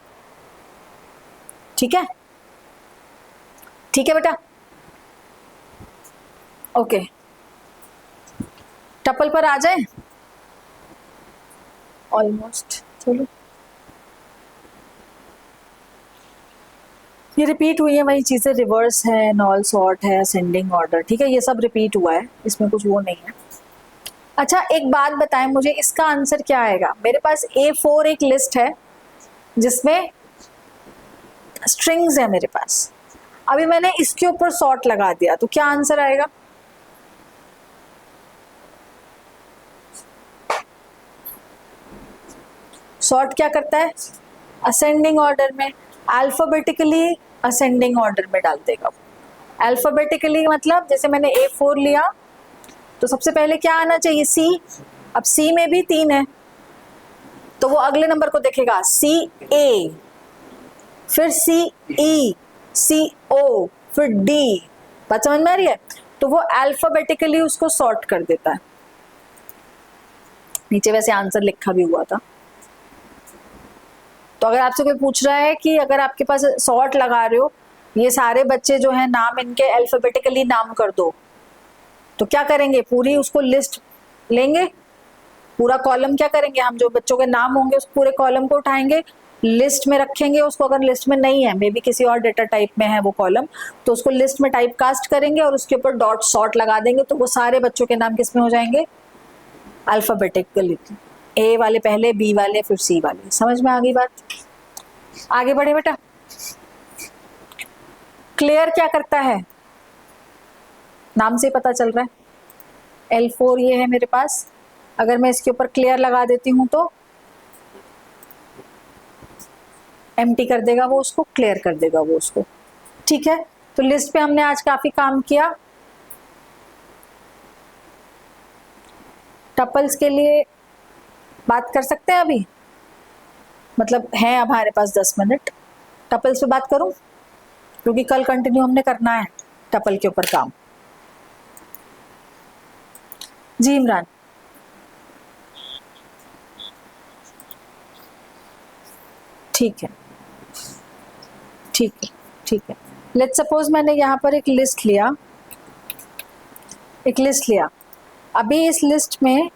ठीक है, ठीक है बेटा, ओके। टपल पर आ जाए ऑलमोस्ट, चलो ये रिपीट हुई है वही चीजें, रिवर्स है, नॉल सॉर्ट है, असेंडिंग ऑर्डर, ठीक है, ये सब रिपीट हुआ है, इसमें कुछ वो नहीं है। अच्छा एक बात बताएं मुझे, इसका आंसर क्या आएगा। मेरे पास A4 एक लिस्ट है जिसमें स्ट्रिंग्स है मेरे पास, अभी मैंने इसके ऊपर सॉर्ट लगा दिया तो क्या आंसर आएगा। सॉर्ट क्या करता है, असेंडिंग ऑर्डर में, अल्फाबेटिकली असेंडिंग ऑर्डर में डाल देगा। अल्फाबेटिकली मतलब जैसे मैंने A4 लिया तो सबसे पहले क्या आना चाहिए, C। अब C में भी 3 है तो वो अगले नंबर को देखेगा, CA, फिर CE, CO, फिर D। बात समझ में आ रही है? तो वो अल्फाबेटिकली उसको सॉर्ट कर देता है। नीचे वैसे आंसर लिखा भी हुआ था। तो अगर आपसे कोई पूछ रहा है कि अगर आपके पास सॉर्ट लगा रहे हो, ये सारे बच्चे जो हैं नाम इनके अल्फाबेटिकली नाम कर दो, तो क्या करेंगे, पूरी उसको लिस्ट लेंगे, पूरा कॉलम क्या करेंगे हम, जो बच्चों के नाम होंगे उस पूरे कॉलम को उठाएंगे लिस्ट में रखेंगे उसको, अगर लिस्ट में नहीं है, मे बी किसी और डेटा टाइप में है वो कॉलम, तो उसको लिस्ट में टाइप कास्ट करेंगे और उसके ऊपर डॉट सॉर्ट लगा देंगे, तो वो सारे बच्चों के नाम किस में हो जाएंगे, अल्फाबेटिकली, ए वाले पहले, बी वाले, फिर सी वाले। समझ में आ गई बात? आगे बढ़े बेटा। क्लियर क्या करता है, नाम से पता चल रहा है। L4 ये है मेरे पास, अगर मैं इसके ऊपर क्लियर लगा देती हूं तो एम्प्टी कर देगा वो उसको, क्लियर कर देगा वो उसको। ठीक है, तो लिस्ट पे हमने आज काफी काम किया। टपल्स के लिए बात कर सकते हैं अभी, मतलब है अब हमारे पास 10 मिनट। टपल्स पे बात करूं, क्योंकि कल कंटिन्यू हमने करना है टपल के ऊपर काम। जी इमरान। ठीक है ठीक है ठीक है। लेट्स सपोज मैंने यहाँ पर एक लिस्ट लिया, अभी इस लिस्ट में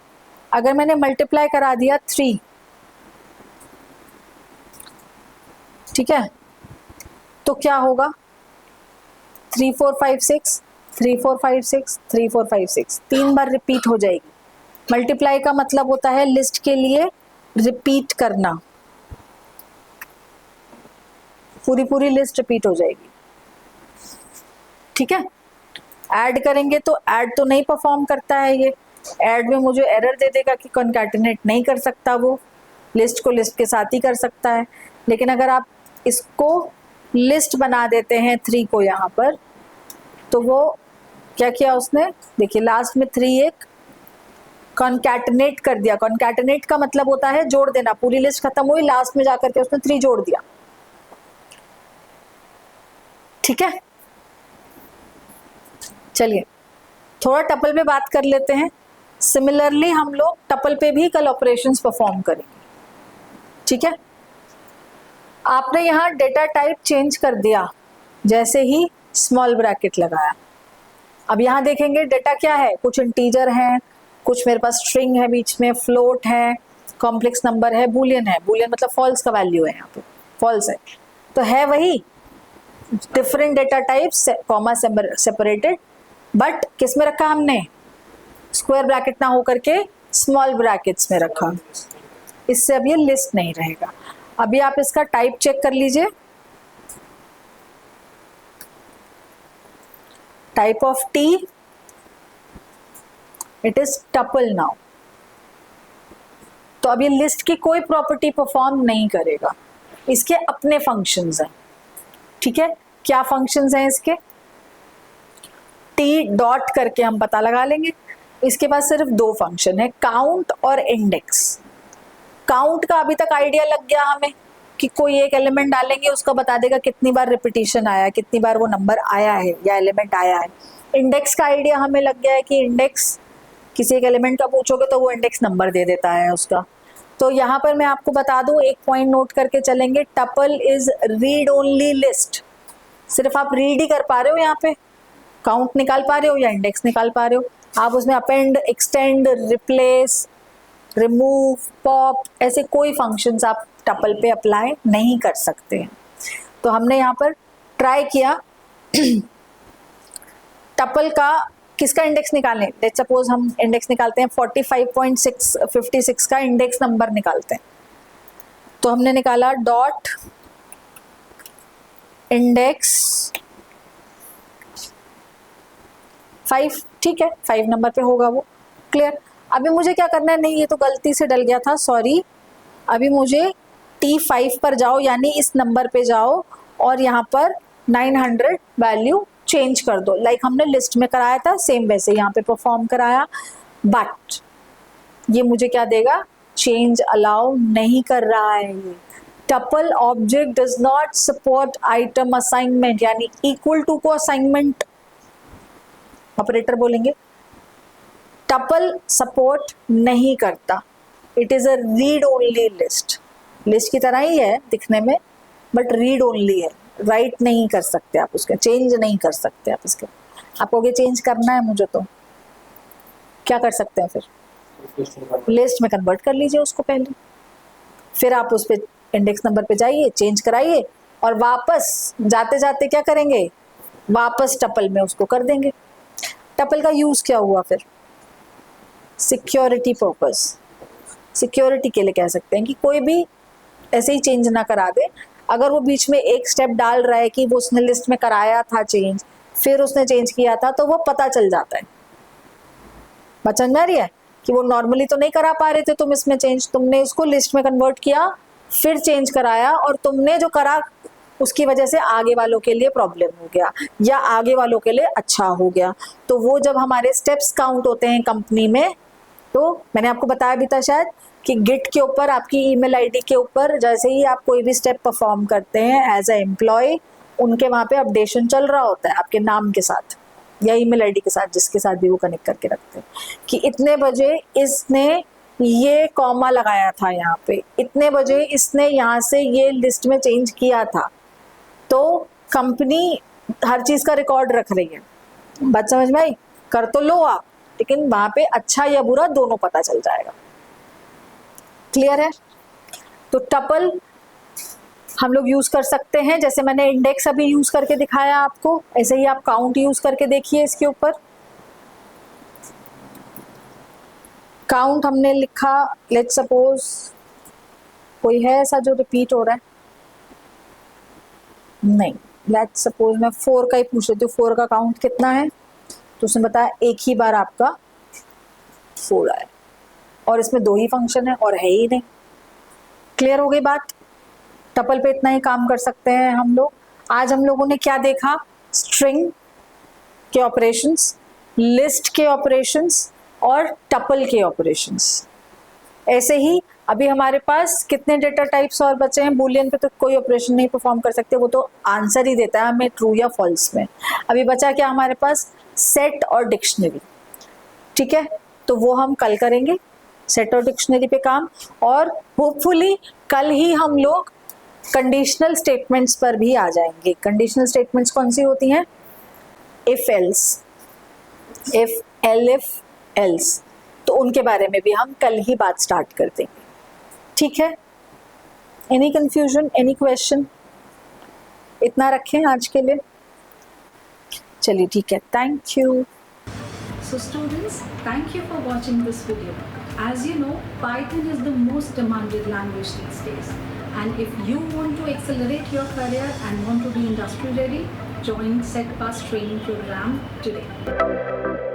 अगर मैंने मल्टीप्लाई करा दिया 3, ठीक है, तो क्या होगा, 3 4 5 6, 3 4 5 6, 3 4 5 6, 3 बार रिपीट हो जाएगी। मल्टीप्लाई का मतलब होता है लिस्ट के लिए रिपीट करना, पूरी लिस्ट रिपीट हो जाएगी। ठीक है, ऐड करेंगे तो ऐड तो नहीं परफॉर्म करता है ये, ऐड में मुझे एरर दे देगा कि कॉन्कैटिनेट नहीं कर सकता, वो लिस्ट को लिस्ट के साथ ही कर सकता है। लेकिन अगर आप इसको लिस्ट बना देते हैं 3 को यहाँ पर, तो वो क्या किया उसने, देखिए लास्ट में 3 एक कॉन्कैटिनेट कर दिया। कॉन्कैटिनेट का मतलब होता है जोड़ देना, पूरी लिस्ट खत्म हुई, लास्ट में जाकर के उसने 3 जोड़ दिया। ठीक है, चलिए थोड़ा टपल पे बात कर लेते हैं। सिमिलरली हम लोग टपल पे भी कल ऑपरेशंस परफॉर्म करेंगे। ठीक है, आपने यहाँ डेटा टाइप चेंज कर दिया जैसे ही स्मॉल ब्रैकेट लगाया। अब यहाँ देखेंगे डेटा क्या है, कुछ इंटीजर है, कुछ मेरे पास स्ट्रिंग है, बीच में फ्लोट है, कॉम्प्लेक्स नंबर है, बूलियन है। बूलियन मतलब फॉल्स का वैल्यू है, यहाँ पे फॉल्स है, तो है वही different data types comma separated, but किस में रखा हमने, स्क्वायर ब्रैकेट ना होकर के स्मॉल ब्रैकेट्स में रखा। इससे अब ये लिस्ट नहीं रहेगा। अभी आप इसका टाइप चेक कर लीजिए, type of T, it is tuple now. तो अब ये लिस्ट की कोई प्रॉपर्टी परफॉर्म नहीं करेगा, इसके अपने फंक्शंस हैं। ठीक है, क्या फंक्शंस हैं इसके, टी डॉट करके हम पता लगा लेंगे। इसके पास सिर्फ 2 फंक्शन है, काउंट और इंडेक्स। काउंट का अभी तक आइडिया लग गया हमें कि कोई एक एलिमेंट डालेंगे, उसका बता देगा कितनी बार रिपीटिशन आया, कितनी बार वो नंबर आया है या एलिमेंट आया है। इंडेक्स का आइडिया हमें लग गया है कि इंडेक्स, किसी एक एलिमेंट का पूछोगे तो वो इंडेक्स नंबर दे देता है उसका। तो यहाँ पर मैं आपको बता दूं, एक पॉइंट नोट करके चलेंगे, tuple is read only list. सिर्फ आप रीड ही कर पा रहे हो, यहाँ पे काउंट निकाल पा रहे हो या इंडेक्स निकाल पा रहे हो, आप उसमें append, extend, replace, remove, pop, ऐसे कोई फंक्शंस आप टपल पे अप्लाई नहीं कर सकते हैं। तो हमने यहाँ पर ट्राई किया टपल का किसका इंडेक्स निकालें। लेट्स सपोज हम इंडेक्स निकालते हैं 45.656 का इंडेक्स नंबर निकालते हैं। तो हमने निकाला डॉट इंडेक्स 5, ठीक है, 5 नंबर पे होगा वो, क्लियर। अभी मुझे क्या करना है, नहीं ये तो गलती से डल गया था, सॉरी। अभी मुझे T5 पर जाओ, यानी इस नंबर पे जाओ और यहाँ पर 900 वैल्यू चेंज कर दो, लाइक हमने लिस्ट में कराया था सेम वैसे यहाँ पे परफॉर्म कराया। बट ये मुझे क्या देगा, चेंज अलाउ नहीं कर रहा है ये। Tuple object does not support item assignment, यानी इक्वल टू को असाइनमेंट ऑपरेटर बोलेंगे, टपल सपोर्ट नहीं करता। It is a read only list, list की तरह ही है दिखने में, बट रीड ओनली है, राइट नहीं कर सकते आप उसके, चेंज नहीं कर सकते आप इसके। आपको ये चेंज करना है मुझे, तो क्या कर सकते हैं फिर, लिस्ट में कन्वर्ट कर लीजिए उसको पहले, फिर आप उस पर इंडेक्स नंबर पे जाइए, चेंज कराइए और वापस जाते जाते क्या करेंगे, वापस टपल में उसको कर देंगे। टपल का यूज क्या हुआ फिर, सिक्योरिटी पर्पस, सिक्योरिटी के लिए कह सकते हैं कि कोई भी ऐसे ही चेंज ना करा दे। अगर वो बीच में एक स्टेप डाल रहा है कि वो उसने लिस्ट में कराया था चेंज, फिर उसने चेंज किया था, तो वो पता चल जाता है। बात समझ में आ रही है कि वो नॉर्मली तो नहीं करा पा रहे थे तुम इसमें चेंज, तुमने उसको लिस्ट में कन्वर्ट किया, फिर चेंज कराया, और तुमने जो करा उसकी वजह से आगे वालों के लिए प्रॉब्लम हो गया या आगे वालों के लिए अच्छा हो गया। तो वो जब हमारे स्टेप्स काउंट होते हैं कंपनी में, तो मैंने आपको बताया भी था शायद कि गिट के ऊपर, आपकी ईमेल आईडी के ऊपर जैसे ही आप कोई भी स्टेप परफॉर्म करते हैं एज ए एम्प्लॉय, उनके वहाँ पे अपडेशन चल रहा होता है आपके नाम के साथ या ईमेल आईडी के साथ, जिसके साथ भी वो कनेक्ट करके रखते हैं, कि इतने बजे इसने ये कॉमा लगाया था यहाँ पे, इतने बजे इसने यहाँ से ये लिस्ट में चेंज किया था। तो कंपनी हर चीज का रिकॉर्ड रख रही है। बात समझ में आई? कर तो लो आप, लेकिन वहां पे अच्छा या बुरा दोनों पता चल जाएगा। क्लियर है? तो टपल हम लोग यूज कर सकते हैं, जैसे मैंने इंडेक्स अभी यूज करके दिखाया आपको, ऐसे ही आप काउंट यूज करके देखिए। इसके ऊपर काउंट हमने लिखा, लेट्स सपोज कोई है ऐसा जो रिपीट हो रहा है, नहीं, लेट्स सपोज मैं 4 का ही पूछ लेती हूँ, 4 का काउंट कितना है, तो उसने बताया एक ही बार आपका 4 आया, और इसमें 2 ही फंक्शन है और है ही नहीं। क्लियर हो गई बात? टपल पे इतना ही काम कर सकते हैं हम लोग। आज हम लोगों ने क्या देखा, स्ट्रिंग के ऑपरेशंस, लिस्ट के ऑपरेशंस और टपल के ऑपरेशंस। ऐसे ही अभी हमारे पास कितने डेटा टाइप्स और बचे हैं, बूलियन पे तो कोई ऑपरेशन नहीं परफॉर्म कर सकते, वो तो आंसर ही देता है हमें ट्रू या फॉल्स में। अभी बचा क्या हमारे पास, सेट और डिक्शनरी। ठीक है, तो वो हम कल करेंगे, सेट और डिक्शनरी पे काम, और होपफुली कल ही हम लोग कंडीशनल स्टेटमेंट्स पर भी आ जाएंगे। कंडीशनल स्टेटमेंट्स कौन सी होती हैं, if else, if elif else, तो उनके बारे में भी हम कल ही बात स्टार्ट कर देंगे। ठीक है, एनी कंफ्यूजन, एनी क्वेश्चन? इतना रखें आज के लिए, चलिए ठीक है, thank you. So students, thank you for watching this video. As you know, Python is the most demanded language these days. And if you want to accelerate your career and want to be industry ready, join SetPass training program today.